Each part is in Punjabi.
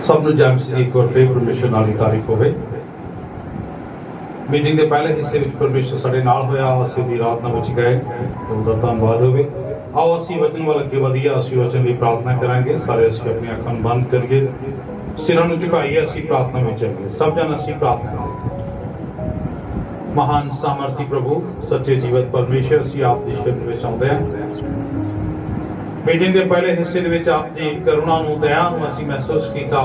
सब ਨੂੰ ਜੈਮਸ ਜੀ ਇੱਕ ਵਾਰ ਫੇਰ ਪਰਮੇਸ਼ਰ ਨਾਲ ਹੀ ਤਾਰੀਫ ਹੋਵੇ। ਮੀਟਿੰਗ ਦੇ ਪਹਿਲੇ ਹਿੱਸੇ ਵਿੱਚ ਪਰਮੇਸ਼ਰ ਸਾਡੇ ਨਾਲ ਹੋਇਆ, ਅਸੀਂ ਦੀ ਰਾਤ ਨਾਲ ਵਿੱਚ ਗਏ, ਉਹਦਾ ਧੰਨਵਾਦ ਹੋਵੇ। आओ ਅਸੀਂ वचन ਵੱਲ ਅੱਗੇ ਵਧੀਏ, ਅਸੀਂ वचन ਲਈ ਪ੍ਰਾਰਥਨਾ ਕਰਾਂਗੇ। ਸਾਰੇ ਅਸੀਂ ਆਪਣੀਆਂ ਅੱਖਾਂ ਬੰਦ ਕਰੀਏ, ਸਿਰਾਂ ਨੂੰ ਝੁਕਾਈਏ, ਅਸੀਂ ਪ੍ਰਾਰਥਨਾ ਵਿੱਚ ਆਈਏ। ਸਭ ਜਣ ਅਸੀਂ ਪ੍ਰਾਰਥਨਾ। महान सामर्थी प्रभु सच्चे जीवत परमेश्वर, ਅਸੀਂ ਆਪ ਦੀ ਸ਼ਰਨ ਵਿੱਚ ਆਉਂਦੇ ਹਾਂ। ਮੀਟਿੰਗ ਦੇ ਪਹਿਲੇ ਹਿੱਸੇ ਦੇ ਵਿੱਚ ਆਪ ਦੀ ਕਰੁਣਾ ਨੂੰ, ਦਇਆ ਨੂੰ ਅਸੀਂ ਮਹਿਸੂਸ ਕੀਤਾ,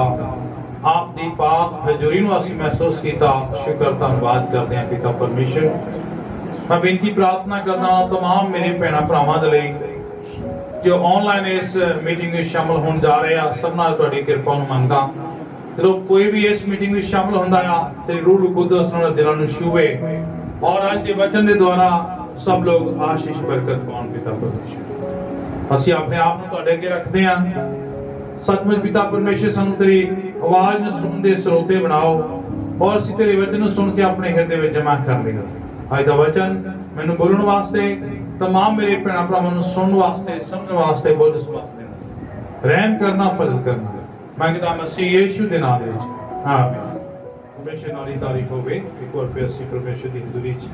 ਆਪ ਦੀ ਪਾਕ ਹਜ਼ੂਰੀ ਨੂੰ ਅਸੀਂ ਮਹਿਸੂਸ ਕੀਤਾ। ਸ਼ੁਕਰ ਧੰਨਵਾਦ ਕਰਦੇ ਹਾਂ ਪਿਤਾ ਪਰਮੇਸ਼ਰ। ਮੈਂ ਬੇਨਤੀ ਪ੍ਰਾਰਥਨਾ ਕਰਦਾ ਹਾਂ तमाम ਮੇਰੇ ਭੈਣਾਂ ਭਰਾਵਾਂ ਦੇ ਲਈ ਜੋ ਆਨਲਾਈਨ ਇਸ ਮੀਟਿੰਗ ਵਿੱਚ ਸ਼ਾਮਲ ਹੋਣ ਜਾ ਰਹੇ ਆ, ਸਭ ਨਾਲ ਤੁਹਾਡੀ ਕਿਰਪਾ ਨੂੰ ਮੰਗਦਾ। ਜਦੋਂ ਕੋਈ ਵੀ ਇਸ ਮੀਟਿੰਗ ਵਿੱਚ ਸ਼ਾਮਲ ਹੁੰਦਾ ਆ ਤੇ ਰੂਹ ਕੁਦਸ ਉਹਨਾਂ ਦਿਲਾਂ ਨੂੰ ਛੂਵੇ ਔਰ ਅੱਜ ਦੇ ਵਚਨ ਦੇ ਦੁਆਰਾ ਸਭ ਲੋਕ ਆਸ਼ੀਸ਼ ਬਰਕਤ ਪਾਉਣ ਪਿਤਾ ਪਰਮੇਸ਼ਰ। ਅਸੀਂ ਆਪਣੇ ਆਪ ਨੂੰ ਤੁਹਾਡੇ ਅੱਗੇ ਰੱਖਦੇ ਹਾਂ। ਸੱਚਮੁੱਚ ਪਿਤਾ ਪਰਮੇਸ਼ਰ ਸਾਨੂੰ ਤੇਰੀ ਆਵਾਜ਼ ਨੂੰ ਸੁਣਨ ਦੇ ਸਰੋਤੇ ਬਣਾਓ ਔਰ ਅਸੀਂ ਤੇਰੇ ਵਚਨ ਨੂੰ ਸੁਣ ਕੇ ਆਪਣੇ ਹਿਰਦੇ ਵਿੱਚ ਜਮਾ ਕਰ ਲਈਏ। ਅੱਜ ਦਾ ਵਚਨ ਮੈਨੂੰ ਬੋਲਣ ਵਾਸਤੇ, तमाम ਮੇਰੇ ਭੈਣਾਂ ਭਰਾਵਾਂ ਨੂੰ ਸੁਣਨ ਵਾਸਤੇ, ਸਮਝਣ ਵਾਸਤੇ ਬਹੁਤ ਸਮਰੱਥ ਦੇਣਾ, ਰਹਿਮ ਕਰਨਾ, ਫਜ਼ਲ ਕਰਨਾ ਮੰਗਦਾ ਮਸੀਹ ਯੀਸ਼ੂ ਦੇ ਨਾਮ ਵਿੱਚ, ਆਮੀਨ। ਪਰਮੇਸ਼ਰ ਨਾਲ ਹੀ ਤਾਰੀਫ ਹੋਵੇ। ਇੱਕ ਵਾਰ ਫਿਰ ਅਸੀਂ ਪਰਮੇਸ਼ਰ ਦੀ ਹਜ਼ੂਰੀ 'ਚ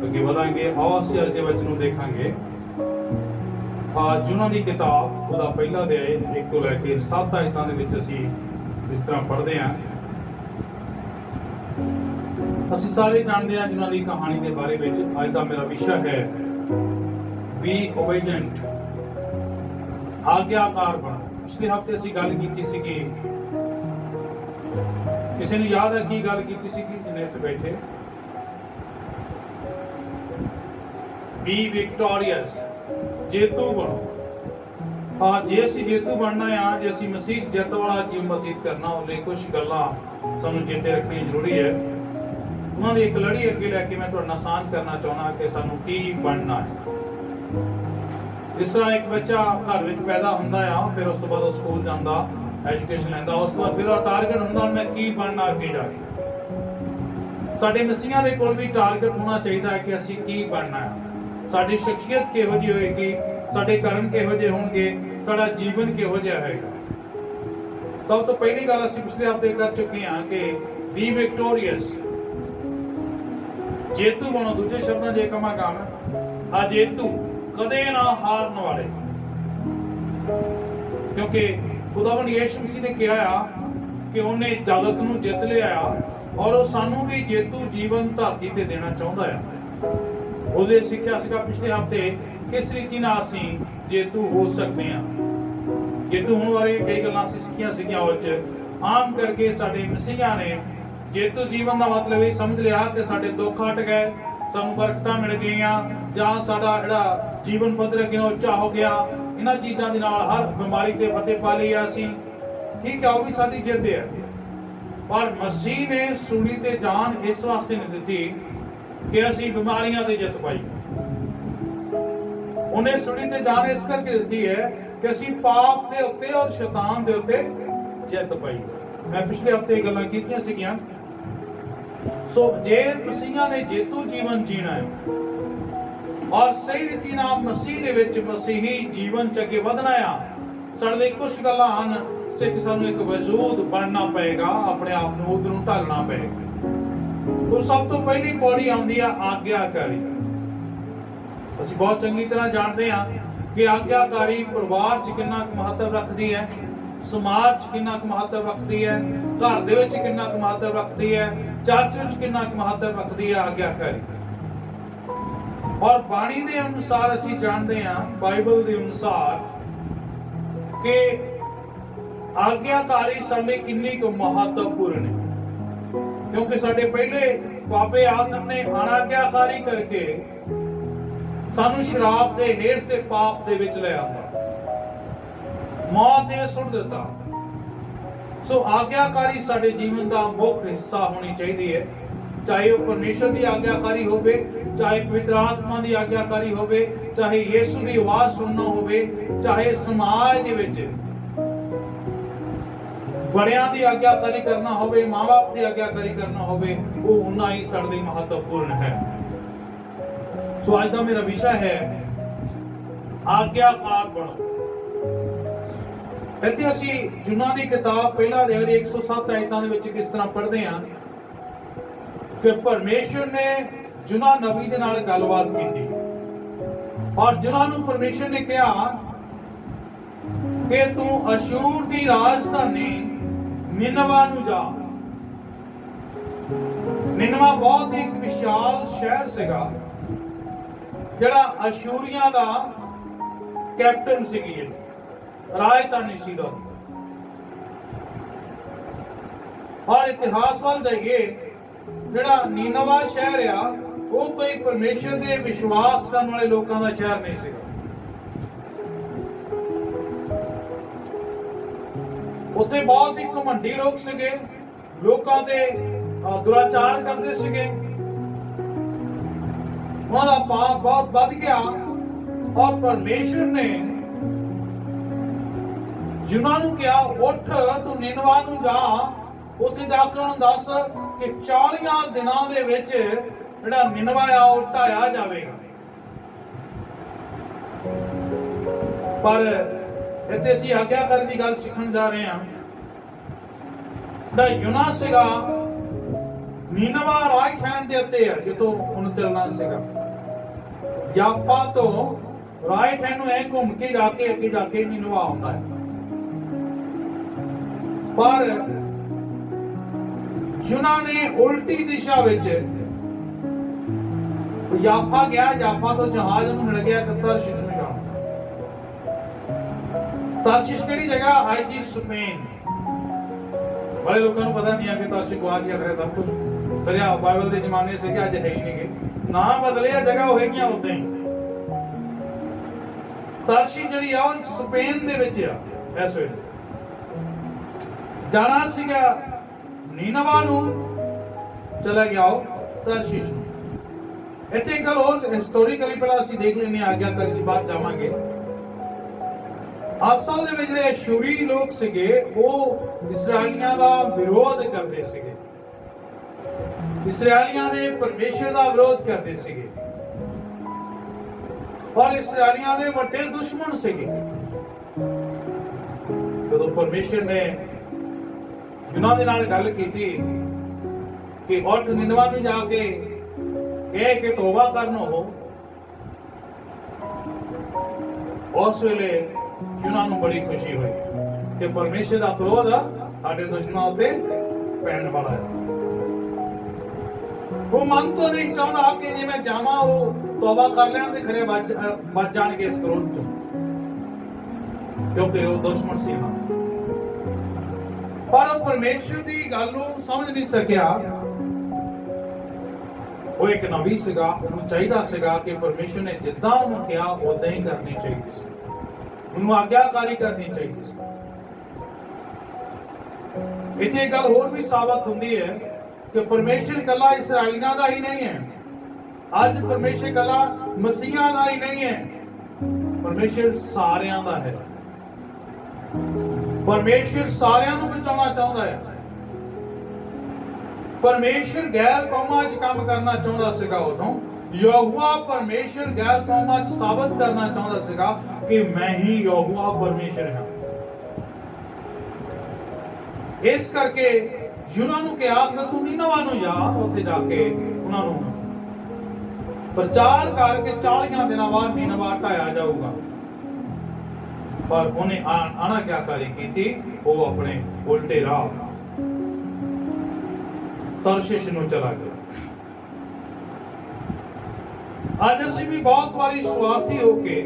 ਅੱਗੇ ਵਧਾਂਗੇ। ਆਓ ਅਸੀਂ ਅੱਜ ਦੇ ਵਚਨ ਨੂੰ ਦੇਖਾਂਗੇ। ਯੂਹੰਨਾ ਦੀ ਕਿਤਾਬ ਉਹਦਾ ਪਹਿਲਾ ਅਧਿਆਇ 1 ਤੋਂ ਲੈ ਕੇ 7 ਆਇਤਾਂ ਦੇ ਵਿੱਚ ਅਸੀਂ ਇਸ ਤਰ੍ਹਾਂ ਪੜ੍ਹਦੇ ਹਾਂ। ਅਸੀਂ ਸਾਰੇ ਜਾਣਦੇ ਹਾਂ ਯੂਹੰਨਾ ਦੀ ਕਹਾਣੀ ਦੇ ਬਾਰੇ ਵਿੱਚ। ਅੱਜ ਦਾ ਮੇਰਾ ਵਿਸ਼ਾ ਹੈ ਬੀ ਓਬੀਡੈਂਟ, ਆਗਿਆਕਾਰ ਬਣੋ। ਪਿਛਲੇ ਹਫ਼ਤੇ ਅਸੀਂ ਗੱਲ ਕੀਤੀ ਸੀ ਕਿ ਕਿਸੇ ਨੂੰ ਯਾਦ ਹੈ ਕੀ ਗੱਲ ਕੀਤੀ ਸੀ ਕਿ ਜਿਹਨੇ ਇੱਥੇ ਬੈਠੇ, ਬੀ ਵਿਕਟੋਰੀਅਸ, ਜੇਤੂ ਬਣੋ। ਜੇ ਅਸੀਂ ਜੇਤੂ ਬਣਨਾ ਆ, ਜੇ ਅਸੀਂ ਮਸੀਹ ਜਿੱਤ ਵਾਲਾ ਜੀਵਨ ਬਤੀਤ ਕਰਨਾ, ਉਸ ਲਈ ਕੁਝ ਗੱਲਾਂ ਸਾਨੂੰ ਚੇਤੇ ਰੱਖਣੀਆਂ ਜ਼ਰੂਰੀ ਹੈ। ਉਹਨਾਂ ਦੀ ਇੱਕ ਲੜੀ ਅੱਗੇ ਲੈ ਕੇ ਮੈਂ ਤੁਹਾਡੇ ਨਾਲ ਸਾਂਝ ਕਰਨਾ ਚਾਹੁੰਦਾ ਕਿ ਸਾਨੂੰ ਕੀ ਬਣਨਾ ਹੈ। ਜਿਸ ਤਰ੍ਹਾਂ ਇੱਕ ਬੱਚਾ ਘਰ ਵਿੱਚ ਪੈਦਾ ਹੁੰਦਾ ਆ, ਫਿਰ ਉਸ ਤੋਂ ਬਾਅਦ ਉਹ ਸਕੂਲ ਜਾਂਦਾ, ਐਜੂਕੇਸ਼ਨ ਲੈਂਦਾ, ਉਸ ਤੋਂ ਬਾਅਦ ਫਿਰ ਉਹ ਟਾਰਗੇਟ ਹੁੰਦਾ ਮੈਂ ਕੀ ਬਣਨਾ ਅੱਗੇ ਜਾ ਕੇ। ਸਾਡੇ ਮਸੀਹਾਂ ਦੇ ਕੋਲ ਵੀ ਟਾਰਗੇਟ ਹੋਣਾ ਚਾਹੀਦਾ ਹੈ ਕਿ ਅਸੀਂ ਕੀ ਬਣਨਾ ਹੈ। ਸਾਡੀ ਸ਼ਖਸੀਅਤ ਕਿਹੋ ਜਿਹੀ ਹੋਏਗੀ, ਸਾਡੇ ਕਰਮ ਕਿਹੋ ਜਿਹੇ ਹੋਣਗੇ, ਸਾਡਾ ਜੀਵਨ ਕਿਹੋ ਜਿਹਾ ਹੋਏਗਾ। ਸਭ ਤੋਂ ਪਹਿਲੀ ਗੱਲ ਅਸੀਂ ਪਿਛਲੇ ਹਫ਼ਤੇ ਕਰ ਚੁੱਕੇ ਹਾਂ ਕਿ ਬੀ ਵਿਕਟੋਰੀਅਸ, ਜੇਤੂ ਬਣੋ। ਦੂਜੇ ਸ਼ਬਦਾਂ ਜੇ ਕਹਾਂਗਾ ਆ ਜੇਤੂ, ਕਦੇ ਨਾ ਹਾਰਨ ਵਾਲੇ, ਕਿਉਂਕਿ ਖੁਦਾਵੰਦ ਯਿਸੂ ਮਸੀਹ ਨੇ ਕਿਹਾ ਆ ਕਿ ਉਹਨੇ ਜਗਤ ਨੂੰ ਜਿੱਤ ਲਿਆ ਆ ਔਰ ਉਹ ਸਾਨੂੰ ਵੀ ਜੇਤੂ ਜੀਵਨ ਧਰਤੀ ਤੇ ਦੇਣਾ ਚਾਹੁੰਦਾ ਆ। ਉਹਦੇ ਸਿੱਖਿਆ ਸੀਗਾ ਪਿਛਲੇ ਹਫ਼ਤੇ ਕਿਸ ਤਰੀਕੇ ਨਾਲ ਅਸੀਂ ਜੇਤੂ ਹੋ ਸਕਦੇ ਹਾਂ। ਜੇਤੂ ਹੋਣ ਬਾਰੇ ਕਈ ਗੱਲਾਂ ਅਸੀਂ ਸਿੱਖੀਆਂ ਸੀਗੀਆਂ। ਉਹ 'ਚ ਆਮ ਕਰਕੇ ਸਾਡੇ ਮਸੀਹਾਂ ਨੇ ਜੇਤੂ ਜੀਵਨ ਦਾ ਮਤਲਬ ਇਹ ਸਮਝ ਲਿਆ ਕਿ ਸਾਡੇ ਦੁੱਖ ਹਟ ਗਏ, ਸਾਨੂੰ ਬਰਕਤਾਂ ਮਿਲ ਗਈਆਂ, ਜਾਂ ਸਾਡਾ ਜਿਹੜਾ ਜੀਵਨ ਪੱਧਰ ਅੱਗੇ ਉੱਚਾ ਹੋ ਗਿਆ। ਇਹਨਾਂ ਚੀਜ਼ਾਂ ਦੇ ਨਾਲ ਹਰ ਬਿਮਾਰੀ ਤੇ ਫਤਿਹ ਪਾ ਲਈ ਆ ਅਸੀਂ। ਠੀਕ ਹੈ, ਉਹ ਵੀ ਸਾਡੀ ਜਿੱਤ ਹੈ। ਪਰ ਮਸੀਹ ਨੇ ਸੂਲੀ ਤੇ ਜਾਨ ਇਸ ਵਾਸਤੇ ਨਹੀਂ ਦਿੱਤੀ ਕਿ ਅਸੀਂ ਬਿਮਾਰੀਆਂ ਤੇ ਜਿੱਤ ਪਾਈਏ। ਉਹਨੇ ਸੂਲੀ ਤੇ ਜਾਨ ਇਸ ਕਰਕੇ ਦਿੱਤੀ ਹੈ ਕਿ ਅਸੀਂ ਪਾਪ ਦੇ ਉੱਤੇ ਔਰ ਸ਼ੈਤਾਨ ਦੇ ਉੱਤੇ ਜਿੱਤ ਪਾਈਏ। ਮੈਂ ਪਿਛਲੇ ਹਫ਼ਤੇ ਇਹ ਗੱਲਾਂ ਕੀਤੀਆਂ ਸੀਗੀਆਂ। ਸੋ ਜੇ ਮਸੀਹਾਂ ਨੇ ਜੇਤੂ ਜੀਵਨ ਜੀਣਾ ਹੈ ਔਰ ਸਹੀ ਰੀਤੀ ਨਾਲ ਮਸੀਹ ਦੇ ਵਿੱਚ ਮਸੀਹੀ ਜੀਵਨ ਚ ਅੱਗੇ ਵਧਣਾ ਆ, ਸਾਡੇ ਲਈ ਕੁਝ ਗੱਲਾਂ ਹਨ ਕਿ ਸਾਨੂੰ ਇੱਕ ਵਜੂਦ ਬਣਨਾ ਪਏਗਾ, ਆਪਣੇ ਆਪ ਨੂੰ ਉਧਰ ਨੂੰ ਢਾਲਣਾ ਪਏਗਾ। ਉਹ ਸਭ ਤੋਂ ਪਹਿਲੀ ਪੌੜੀ ਆਉਂਦੀ ਆ ਆਗਿਆਕਾਰੀ। ਅਸੀਂ ਬਹੁਤ ਚੰਗੀ ਤਰ੍ਹਾਂ ਜਾਣਦੇ ਹਾਂ ਕਿ ਆਗਿਆਕਾਰੀ ਪਰਿਵਾਰ 'ਚ ਕਿੰਨਾ ਕੁ ਮਹੱਤਵ ਰੱਖਦੀ ਹੈ, ਸਮਾਜ 'ਚ ਕਿੰਨਾ ਕੁ ਮਹੱਤਵ ਰੱਖਦੀ ਹੈ, ਘਰ ਦੇ ਵਿੱਚ ਕਿੰਨਾ ਕੁ ਮਹੱਤਵ ਰੱਖਦੀ ਹੈ, ਚਰਚ ਵਿੱਚ ਕਿੰਨਾ ਕੁ ਮਹੱਤਵ ਰੱਖਦੀ ਹੈ ਆਗਿਆਕਾਰੀ। ਔਰ ਬਾਣੀ ਦੇ ਅਨੁਸਾਰ ਅਸੀਂ ਜਾਣਦੇ ਹਾਂ, ਬਾਈਬਲ ਦੇ ਅਨੁਸਾਰ, ਕਿ ਆਗਿਆਕਾਰੀ ਸਾਡੇ ਕਿੰਨੀ ਕੁ ਮਹੱਤਵਪੂਰਨ ਹੈ। ਕਿਉਂਕਿ ਸਾਡੇ ਪਹਿਲੇ ਬਾਬੇ ਆਦਮ ਨੇ ਅਨਾਗਿਆਕਾਰੀ ਕਰਕੇ ਸਾਨੂੰ ਸ਼ਰਾਬ ਦੇ ਹੇਠ ਤੇ ਪਾਪ ਦੇ ਵਿੱਚ ਲੈ ਆਂਦਾ, ਮੌਤ ਦੇ ਸੁੱਟ ਦਿੱਤਾ। ਸੋ ਆਗਿਆਕਾਰੀ ਸਾਡੇ ਜੀਵਨ ਦਾ ਮੁੱਖ ਹਿੱਸਾ ਹੋਣੀ ਚਾਹੀਦੀ ਹੈ। ਚਾਹੇ ਉਹ ਪਰਮੇਸ਼ਰ ਦੀ ਆਗਿਆਕਾਰੀ ਹੋਵੇ, ਚਾਹੇ ਪਵਿੱਤਰ ਆਤਮਾ ਦੀ ਆਗਿਆਕਾਰੀ ਹੋਵੇ, ਚਾਹੇ ਯਿਸੂ ਦੀ ਆਵਾਜ਼ ਸੁਣਨਾ ਹੋਵੇ, ਚਾਹੇ ਸਮਾਜ ਦੇ ਵਿੱਚ ਬੜਿਆਂ ਦੀ ਆਗਿਆਕਾਰੀ ਕਰਨਾ ਹੋਵੇ, ਮਾਂ-ਬਾਪ ਦੀ ਆਗਿਆਕਾਰੀ ਕਰਨਾ ਹੋਵੇ, ਉਹ ਉਨਾ ਹੀ ਸਾਡੇ ਲਈ ਮਹੱਤਵਪੂਰਨ ਹੈ। ਸੋ ਅੱਜ ਦਾ ਮੇਰਾ ਵਿਸ਼ਾ ਹੈ ਆਗਿਆਕਾਰ ਬਣੋ। ਇੱਥੇ ਅਸੀਂ ਯੂਨਾ ਦੀ ਕਿਤਾਬ ਪਹਿਲਾ ਅਧਿਆਇ ਦੀ 107 ਆਇਤਾਂ ਦੇ ਵਿੱਚ ਕਿਸ ਤਰ੍ਹਾਂ ਪੜ੍ਹਦੇ ਹਾਂ ਕਿ ਪਰਮੇਸ਼ਰ ਨੇ ਯੂਨਾ ਨਬੀ ਦੇ ਨਾਲ ਗੱਲਬਾਤ ਕੀਤੀ ਔਰ ਯੂਨਾ ਨੂੰ ਪਰਮੇਸ਼ਰ ਨੇ ਕਿਹਾ ਕਿ ਤੂੰ ਅਸ਼ੂਰ ਦੀ ਰਾਜਧਾਨੀ ਨਿਨਵਾ ਨੂੰ ਜਾ। ਨਿਨਵਾ ਬਹੁਤ ਇੱਕ ਵਿਸ਼ਾਲ ਸ਼ਹਿਰ ਸੀਗਾ ਜਿਹੜਾ ਅਸ਼ੂਰੀਆਂ ਦਾ ਕੈਪਟਨ ਸੀਗੀ, ਰਾਜਧਾਨੀ ਸੀ ਦਾ। ਔਰ ਇਤਿਹਾਸ ਵੱਲ ਜਾਈਏ, ਜਿਹੜਾ ਨੀਨਵਾ ਸ਼ਹਿਰ ਆ ਉਹ ਕੋਈ ਪਰਮੇਸ਼ਰ ਦੇ ਵਿਸ਼ਵਾਸ ਕਰਨ ਵਾਲੇ ਲੋਕਾਂ ਦਾ ਸ਼ਹਿਰ ਨਹੀਂ ਸੀਗਾ। ਉੱਥੇ ਬਹੁਤ ਹੀ ਘਮੰਡੀ ਲੋਕ ਸੀਗੇ, ਲੋਕਾਂ ਦੇ ਦੁਰਾਚਾਰ ਕਰਦੇ ਸੀਗੇ, ਉਹਨਾਂ ਦਾ ਪਾਪ ਬਹੁਤ ਵੱਧ ਗਿਆ। ਔਰ ਪਰਮੇਸ਼ਰ ਨੇ ਯੂਨਾ ਨੂੰ ਕਿਹਾ ਉੱਠ ਤੂੰ ਨਿਨਵਾ ਨੂੰ ਜਾ, ਉੱਥੇ ਜਾ ਕੇ ਉਹਨੂੰ ਦੱਸ ਕਿ 40 ਦਿਨਾਂ ਦੇ ਵਿੱਚ ਜਿਹੜਾ ਨਿਨਵਾ ਆ ਉਹ ਢਾਇਆ ਜਾਵੇਗਾ। ਪਰ ਇੱਥੇ ਅਸੀਂ ਆਗਿਆਕਾਰੀ ਦੀ ਗੱਲ ਸਿੱਖਣ ਜਾ ਰਹੇ ਹਾਂ। ਜਿਹੜਾ ਯੂਨਾ ਸੀਗਾ ਨੀਨਵਾ ਰਾਜਖਾਨ ਦੇ ਉੱਤੇ ਹੈ ਜਿੱਥੋਂ ਉਹਨੂੰ ਚੱਲਣਾ ਸੀਗਾ। ਯਾਫਾ ਤੋਂ ਰਾਜਖਾਨ ਨੂੰ ਐ ਘੁੰਮ ਕੇ ਜਾ ਕੇ ਅੱਗੇ ਜਾ ਕੇ ਨੀਨਵਾ ਆਉਂਦਾ ਹੈ। ਪਰ ਯੂਨਾ ਨੇ ਉਲਟੀ ਦਿਸ਼ਾ ਵਿੱਚ ਯਾਫਾ ਗਿਆ, ਯਾਫਾ ਤੋਂ ਜਹਾਜ਼ ਨੂੰ ਮਿਲ ਗਿਆ ਤਰਸ਼ੀਸ਼ ਨੂੰ ਜਾਣਾ। ਤਰਸ਼ੀਸ਼ ਕਿਹੜੀ ਜਗ੍ਹਾ? ਅੱਜ ਦੀ ਸਪੇਨ। ਬੜੇ ਲੋਕਾਂ ਨੂੰ ਪਤਾ ਨਹੀਂ ਆ ਕਿ ਤਰਸ਼ੀਸ਼ ਗਵਾ ਗਿਆ ਹੈ ਸਭ ਕੁਝ ਦਰਿਆ ਬਾਈਬਲ ਦੇ ਜ਼ਮਾਨੇ ਸੇ ਕਿ ਅੱਜ ਹੈ ਹੀ ਨਹੀਂਗੇ, ਨਾ ਬਦਲਿਆ, ਜਗ੍ਹਾ ਉਹ ਹੈਗੀਆਂ ਉਦਾਂ ਹੀ। ਤਰਸ਼ੀਸ਼ ਜਿਹੜੀ ਆ ਉਹ ਸਪੇਨ ਦੇ ਵਿੱਚ ਆ। ਇਸ ਵੇਲੇ ਜਾਣਾ ਸੀਗਾ ਨੀਨਵਾ ਨੂੰ, ਚਲਾ ਗਿਆ ਉਹ ਤਰਸ਼ੀਸ਼ ਨੂੰ। ਇੱਥੇ ਇੱਕ ਗੱਲ ਹੋਰ ਹਿਸਟੋਰੀਕਲੀ ਪਹਿਲਾਂ ਅਸੀਂ ਦੇਖ ਲੈਂਦੇ ਹਾਂ, ਆਗਿਆਕਾਰੀ ਦੀ ਬਾਤ ਜਾਵਾਂਗੇ। ਅਸਲ ਦੇ ਵਿੱਚ ਜਿਹੜੇ ਅਸ਼ੂਰੀ ਲੋਕ ਸੀਗੇ ਉਹ ਇਸਰਾਈਲੀਆਂ ਦਾ ਵਿਰੋਧ ਕਰਦੇ ਸੀਗੇ, ਇਸਰਾਈਲੀਆਂ ਦੇ ਪਰਮੇਸ਼ਰ ਦਾ ਵਿਰੋਧ ਕਰਦੇ ਸੀਗੇ ਔਰ ਇਸਰਾਈਲੀਆਂ ਦੇ ਵੱਡੇ ਦੁਸ਼ਮਣ ਸੀਗੇ। ਜਦੋਂ ਪਰਮੇਸ਼ਰ ਨੇ ਯੂਨਾ ਦੇ ਨਾਲ ਗੱਲ ਕੀਤੀ ਕਿ ਉੱਠ ਨਿਨਵਾ ਨੂੰ ਜਾ ਕੇ ਕਹਿ ਕੇ ਤੋਬਾ ਕਰਨ, ਉਸ ਵੇਲੇ ਯੂਨਾ ਨੂੰ ਬੜੀ ਖੁਸ਼ੀ ਹੋਈ ਕਿ ਪਰਮੇਸ਼ਰ ਦਾ ਕ੍ਰੋਧ ਸਾਡੇ ਦੁਸ਼ਮਣਾਂ ਉੱਤੇ ਪੈਣ ਵਾਲਾ ਹੈ। ਉਹ ਮਨ ਤੋਂ ਨਹੀਂ ਚਾਹੁੰਦਾ ਕਿ ਜੇ ਮੈਂ ਜਾਵਾਂ ਉਹ ਤੋਬਾ ਕਰ ਲੈਣ ਤੇ ਖਰੇ ਬਚ ਜਾਣਗੇ ਇਸ ਕ੍ਰੋਧ ਤੋਂ, ਕਿਉਂਕਿ ਉਹ ਦੁਸ਼ਮਣ ਸੀ। ਪਰ ਉਹ ਪਰਮੇਸ਼ਰ ਦੀ ਗੱਲ ਨੂੰ ਸਮਝ ਨਹੀਂ ਸਕਿਆ। ਉਹ ਇੱਕ ਨਬੀ ਸੀਗਾ, ਉਹਨੂੰ ਚਾਹੀਦਾ ਸੀਗਾ ਕਿ ਪਰਮੇਸ਼ਰ ਨੇ ਜਿੱਦਾਂ ਉਹਨੂੰ ਕਿਹਾ ਉਦਾਂ ਹੀ ਕਰਨੀ ਚਾਹੀਦੀ ਸੀ, ਉਹਨੂੰ ਆਗਿਆਕਾਰੀ ਕਰਨੀ ਚਾਹੀਦੀ ਸੀ। ਇੱਥੇ ਗੱਲ ਹੋਰ ਵੀ ਸਾਬਤ ਹੁੰਦੀ ਹੈ ਕਿ ਪਰਮੇਸ਼ਰ ਇਕੱਲਾ ਇਸਰਾਈਲੀਆਂ ਦਾ ਹੀ ਨਹੀਂ ਹੈ। ਅੱਜ ਪਰਮੇਸ਼ਰ ਇਕੱਲਾ ਮਸੀਹਾਂ ਦਾ ਹੀ ਨਹੀਂ ਹੈ, ਪਰਮੇਸ਼ਰ ਸਾਰਿਆਂ ਦਾ ਹੈ। ਪਰਮੇਸ਼ਰ ਸਾਰਿਆਂ ਨੂੰ ਬਚਾਉਣਾ ਚਾਹੁੰਦਾ ਹੈ। ਪਰਮੇਸ਼ਰ ਗੈਰ ਕੌਮਾਂ 'ਚ ਕੰਮ ਕਰਨਾ ਚਾਹੁੰਦਾ ਸੀਗਾ ਉਦੋਂ। ਯਹੋਵਾ ਪਰਮੇਸ਼ਰ ਗੈਰ ਕੌਮਾਂ 'ਚ ਸਾਬਤ ਕਰਨਾ ਚਾਹੁੰਦਾ ਸੀਗਾ ਕਿ ਮੈਂ ਹੀ ਯਹੋਵਾ ਪਰਮੇਸ਼ਰ ਹਾਂ। ਇਸ ਕਰਕੇ ਯੂਨਾ ਨੂੰ ਕਿਹਾ ਕਿ ਤੂੰ ਨੀਨਵਾ ਨੂੰ ਜਾ, ਉੱਥੇ ਜਾ ਕੇ ਉਹਨਾਂ ਨੂੰ ਪ੍ਰਚਾਰ ਕਰਕੇ 40 ਦਿਨਾਂ ਬਾਅਦ ਨੀਨਵਾ ਢਾਇਆ ਜਾਊਗਾ। ਪਰ ਉਹਨੇ ਅਣਆਗਿਆਕਾਰੀ ਕੀਤੀ, ਉਹ ਆਪਣੇ ਉਲਟੇ ਰਾਹ ਤਰਸ਼ੀਸ਼ ਨੂੰ ਚਲਾ ਗਿਆ। ਅੱਜ ਅਸੀਂ ਵੀ ਬਹੁਤ ਵਾਰੀ ਸਵਾਰਥੀ ਹੋ ਕੇ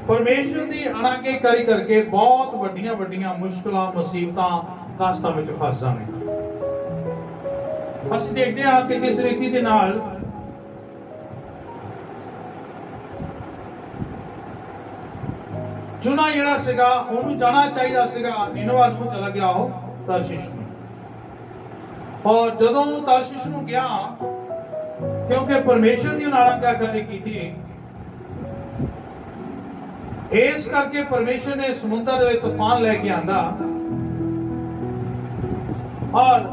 ਪਰਮੇਸ਼ਰ ਦੀ ਅਣਆਗਿਆਕਾਰੀ ਕਰਕੇ ਬਹੁਤ ਵੱਡੀਆਂ ਵੱਡੀਆਂ ਮੁਸ਼ਕਲਾਂ, ਮੁਸੀਬਤਾਂ, ਕਸ਼ਟਾਂ ਵਿੱਚ ਫਸ ਜਾਂਦੇ। ਅਸੀਂ ਦੇਖਦੇ ਹਾਂ ਕਿ ਕਿਸ ਰੀਤੀ ਦੇ ਨਾਲ ਯੂਨਾ ਜਿਹੜਾ ਸੀਗਾ ਉਹਨੂੰ ਜਾਣਾ ਚਾਹੀਦਾ ਸੀਗਾ ਨੀਨਵਾ ਨੂੰ, ਚਲਾ ਗਿਆ ਉਹ ਤਰਸ਼ੀਸ਼ ਨੂੰ। ਔਰ ਜਦੋਂ ਤਰਸ਼ੀਸ਼ ਨੂੰ ਗਿਆ, ਕਿਉਂਕਿ ਪਰਮੇਸ਼ਰ ਦੀ ਅਣਆਗਿਆਕਾਰੀ ਕੀਤੀ, ਇਸ ਕਰਕੇ ਪਰਮੇਸ਼ਰ ਨੇ ਸਮੁੰਦਰ ਦੇ ਤੂਫਾਨ ਲੈ ਕੇ ਆਂਦਾ ਔਰ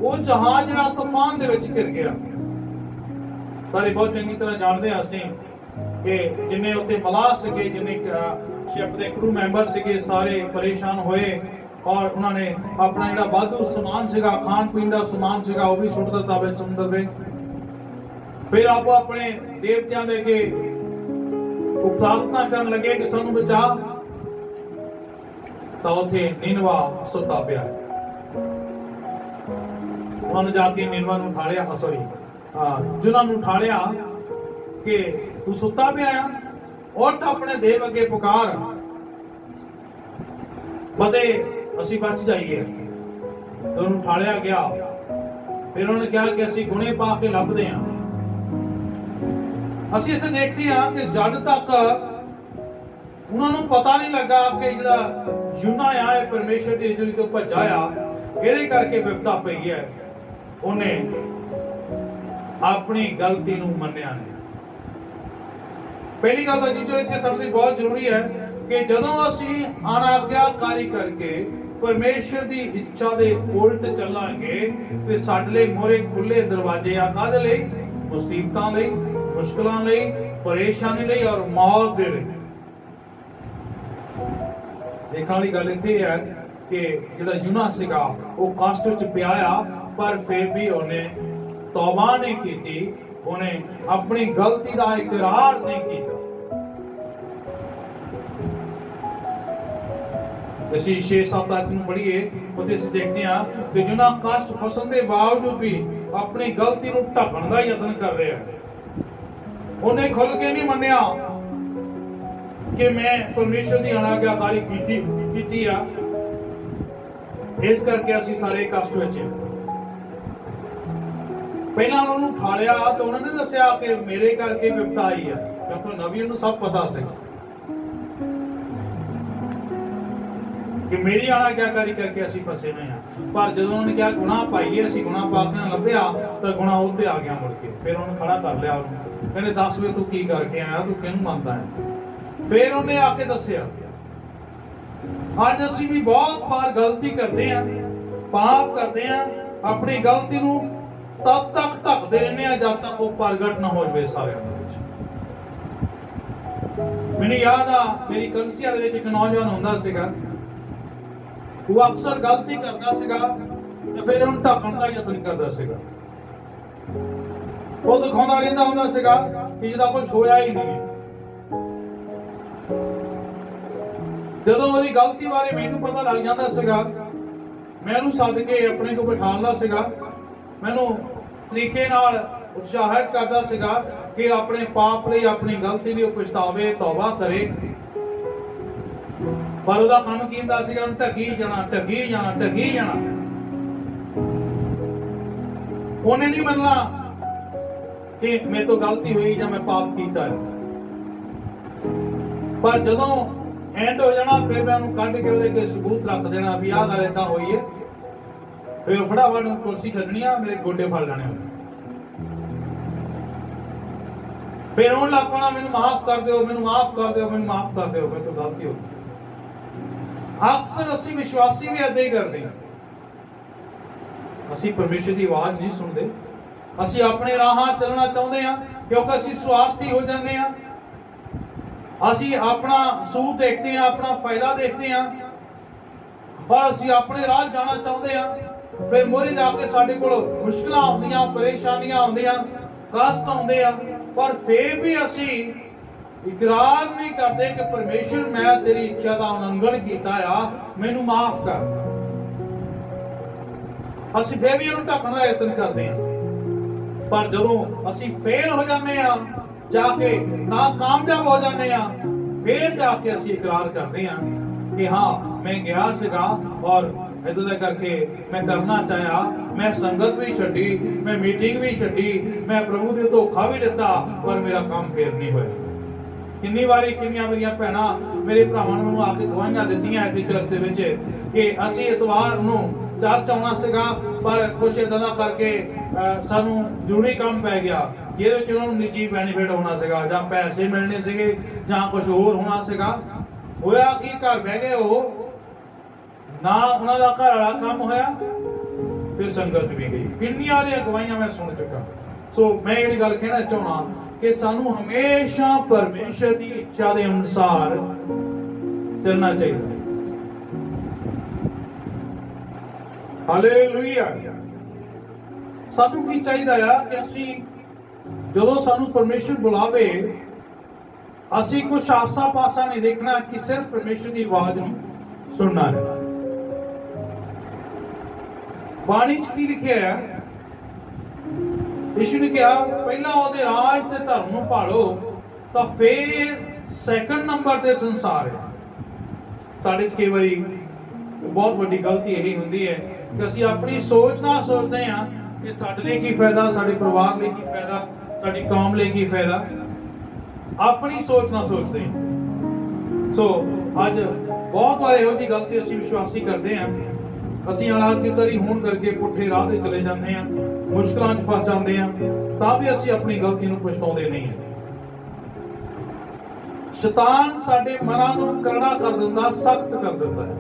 ਉਹ ਜਹਾਜ਼ ਜਿਹੜਾ ਤੂਫਾਨ ਦੇ ਵਿੱਚ ਘਿਰ ਗਿਆ। ਸਾਰੇ ਬਹੁਤ ਚੰਗੀ ਤਰ੍ਹਾਂ ਜਾਣਦੇ ਹਾਂ ਅਸੀਂ ਕਿ ਜਿੰਨੇ ਉੱਤੇ ਮਲਾਹ ਸੀਗੇ, ਜਿੰਨੇ शिप के क्रू मैंबर से सारे परेशान होए और उन्होंने अपना जो वाधू समान सीगा खान पीन का समान सीगा वो भी सुट दिता विच समुद्र में। फिर आप अपने देवतियां दे के प्रार्थना करन लगे कि सानू बचा, तो उथे नीनवा सुता पिया। उन्होंने जाके नीनवा नूं उठालिया, सॉरी जुना नूं उठालिया कि तू सुता पिया आ, उठ अपने देव अगे पुकार, बदे असी बच जाइए। तो उन्होंने उठालिया गया। फिर उन्होंने कहा कि असी गुणे पा के लभदे हां। असी इत्थे देखते हैं कि जद तक उन्होंने पता नहीं लगा कि जिहड़ा यूना आ परमेश्वर की इजली तो भज्जा आ, इहदे करके विपदा पई है, उन्हें अपनी गलती नूं मन्निया नहीं। पहली गल जी जो इत्थे समझनी बहुत जरूरी है कि जदों असी अनाज्ञाकारी करके परमेश्वर की इच्छा के उल्ट चलांगे तो साडे लई मोहरे खुले दरवाजे आ, काहदे लई? मुसीबतां लई, मुश्किलां लई, परेशानी लई और मौत दे लई। देखने वाली गल इत्थे है कि जिहड़ा यूना सीगा वो कष्ट विच पिया आ, पर फिर भी उन्हें तौबा नहीं की, उन्हें अपनी गलती का इकरार नहीं किया। ਅਸੀਂ 6-7 तक पढ़िए उसे देखते हैं कि यूना कष्ट फसन के बावजूद भी अपनी गलती को ढकण का यत्न कर रहा है। उन्हें खुल के नहीं मन्निया कि मैं परमेश्वर की अनाज्ञाकारी की आ, इस करके असी सारे कष्ट विच। पहला उन्होंने उठालिया तो उन्होंने दसिया कि मेरे करके विपता आई है, क्योंकि नबी नूं सब पता सी कि मेरी अनाज्ञाकारी करके असी फसे हुए हैं। पर जो उन्होंने कहा गुनाह पाइए, असी गुनाह पा के लभ्या तो गुनाह उत्ते आ गया मुड़ के। फिर उन्होंने खड़ा कर लिया, कहने दस वे तू की करके आया, तू किहनूं मनदा है? फिर उन्हें आके दसिया अज असी भी बहुत बार गलती करते हैं, पाप करते हैं, अपनी गलती नूं तब तक ढकते रहने हैं जब तक वो प्रगट ना हो जाए सारे। मैंने याद आ मेरी कलसिया दे विच एक नौजवान हुंदा सीगा, वो अक्सर गलती करता सीगा ते फिर उन्हें ढकण का यत्न करता सीगा। वो दिखाउंदा रहिंदा हुंदा सीगा कि जिदा कुछ होया ही नहीं। जदों ओदी गलती बारे मैनूं पता लग जांदा सीगा, मैं उहनूं सद के अपने को बिठाउंदा सीगा, मैनूं तरीके नाल उत्साहित करदा सीगा कि अपने पाप लई, अपनी गलती लई पछतावे, तौबा करे। पर उसका काम की हुंदा सीगा, ढकी जाना, ढकी जाना, ढकी जाना। उन्हें नहीं मनना कि मेरे तो गलती हुई या मैं पाप कीता है। पर जदों एंड हो जाना फिर मैं उन्हें कढ़ के उहदे अगे सबूत रख देना भी आह गल इदां होई है। फिर फटाफट कुर्सी छड्डनी आ, मेरे गोडे फड़ लेने। फिर उन्हें लग पना मैनूं माफ कर दो, मैनूं माफ कर दो, मैनूं माफ कर दो, मेरे तो गलती हो गई। अक्सर असी विश्वासी भी ऐसे ही करते हैं, असी परमेश्वर की आवाज नहीं सुनते, असी अपने राह चलना चाहते हैं क्योंकि असी स्वार्थी हो जाते हैं। असी अपना सूद देखते हैं, अपना फायदा देखते हैं और असी अपने राह जाना चाहते हैं। फिर मोरे जाके साडे कोल मुश्किलां आउंदियां, परेशानियां आउंदियां, कष्ट आउंदे आ, पर फिर भी असी इकरार नहीं करते कि परमेश्वर मैं तेरी इच्छा का उल्लंघन किया आ, मैनू माफ कर। असी फिर भी उन्हें ढकण का यत्न करते हैं, पर जदों असी फेल हो जाते हैं, जाके नाकामयाब हो जाते हैं, फिर जाके असी इकरार करते हैं कि हाँ मैं गया सीगा और इदां करके मैं करना चाहा, मैं संगत भी छड्डी, मैं मीटिंग भी छड्डी, मैं प्रभु दे धोखा भी दिता, पर मेरा काम फिर नहीं होया। किन्नी बारी किन्नियां मेरियां भैणां मेरे भरावां नूं आके गवाहियां दित्तियां इस चर्च दे विच कि असीं इतवार नूं चर्च आउणा सीगा, पर कुछ इदां दा करके सानूं जरूरी काम पै गया, जिहदे विच उन्हां नूं निजी बेनीफिट होना सीगा, जां पैसे मिलने सीगे, जां कुछ होर होना सीगा। होया कि घर बह गए हो ना, उन्हां दा घर वाला काम होया ते संगत भी गई। किन्नियां दी गवाहियां मैं सुन चुका। सो मैं जिहड़ी गल कहना चाहुंदा कि सानू हमेशा परमेश्वर की इच्छा के अनुसार चलना चाहिए। हालेलुया। सानू की चाहिए कि असी जो सानू परमेश्वर बुलावे असी कुछ आसा पासा नहीं देखना कि सिर्फ परमेश्वर की आवाज नूं सुनना है। बाणी च की लिखिया है, यीशु ने कहा पहला ओहदे राज ते धर्म नूं भालो तां फिर सैकंड नंबर ते संसार है। साडे च कई वारी बहुत बड़ी गलती यही हुंदी है कि असी अपनी सोच ना सोचते हैं कि साडे लिए की फायदा, साडे परिवार लिए की फायदा, साडी कौम लिए की फायदा, अपनी सोच ना सोचते हैं। सो अज बहुत बार इहो जी गलती असी विश्वासी करते हैं। असी अनादगिरी होण करके पुठे राह ते चले जाते हैं, मुश्किलों च फस जाते हैं, तां भी असी अपनी गलती नूं पछताउंदे नहीं हैं। शैतान साडे मनां नूं करड़ा कर दिंदा, सख्त कर दिंदा है।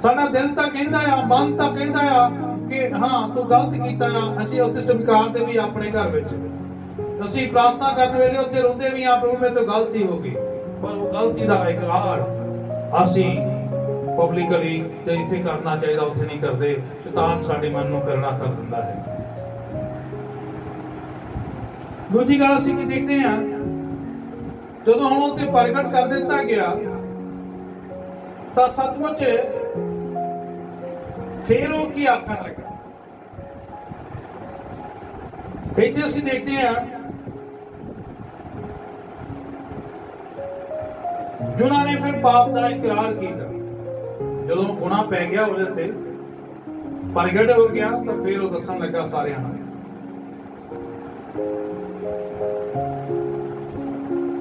साडा दिल तां कहंदा है, मन तां कहंदा है कि हाँ तू गलत कीता ना। असी उत्ते स्वीकारते भी अपने घर विच, असी प्रार्थना करने वेले उत्ते रोंदे भी हां प्रभु मेरे तो गलती हो गई, पर वो गलती दा इकरार असी पब्लिकली जिथे करना चाहिए उत्थे नहीं करते। शैतान साडे मन नूं करना कर दिंदा है। दूजी गल असी की देखते हैं, जदों हुण उत्ते प्रगट कर दिता गया तां सचमुच फिर वो की आखण लगा। इत्थे असी देखते हैं जिन्होंने फिर पाप का इकरार किया, जो गुनाह पै गया उहदे ते प्रगट हो गया तो फिर वो दसन लगा सारे।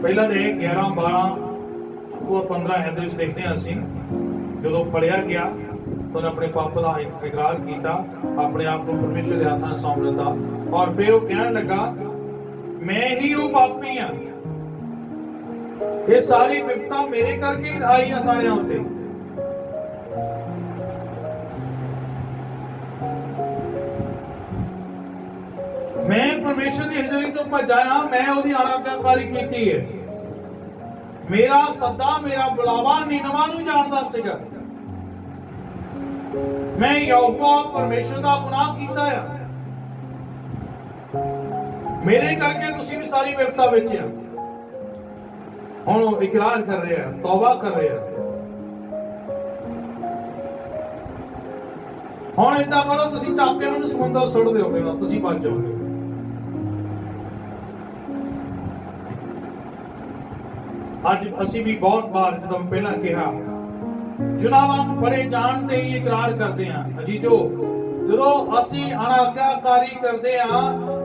पहला दे 11, 12 और 15 ऐसे देखते हैं असी जो पढ़िया गया तो अपने पाप का इकरार किया, अपने आप को परमेश्वर के हाथों सौंप दिता और फिर वो कहने लगा मैं ही वो पापी हाँ, ये सारी विपता मेरे करके आई है सारे उत्ते। मैं परमेश्वर की हजूरी तो भजाया, मैं उसकी आज्ञाकारी की है। मेरा सदा मेरा बुलावा नीनवा नूं जानदा सीगा। मैं यहोवा परमेश्वर का गुनाह किया है, मेरे करके तुसीं भी सारी विपता विच आ। हुण इकरार कर रहे हैं, तौबा कर रहे हैं। हुण इदां करो तुसीं चक के उन्हें समुंदर सुट दिओगे ना, तुसीं बच जाओगे। अज असी भी बहुत बार जो पहला कहा जुनावान बड़े जान ते ही इकरार करते हैं। अजी जो असी अनाज्ञाकारी करते हैं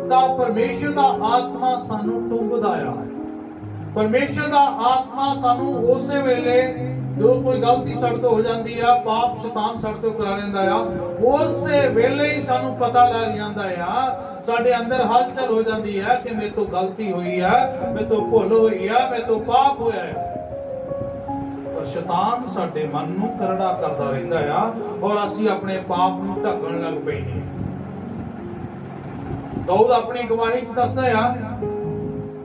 तां परमेश्वर दा आत्मा सानू टुंबदा है। परमेश्वर दा आत्मा सानू उस वेले जो कोई गलती सड़ तो हो जाती है, पाप शैतान सड़ तो करा लेंदा है, उस वेले ही सानू पता लग जाता है, साडे अंदर हलचल हो जाती है कि मेरे तो गलती हुई है, मेरे तो भुल हुई है, मेरे तो पाप होया है। पर शैतान साडे मन नूं करड़ा करदा रहिंदा है और असीं अपने पाप नूं ढकण लग पैंदे हां। दाऊद अपनी गवाही च दसदा है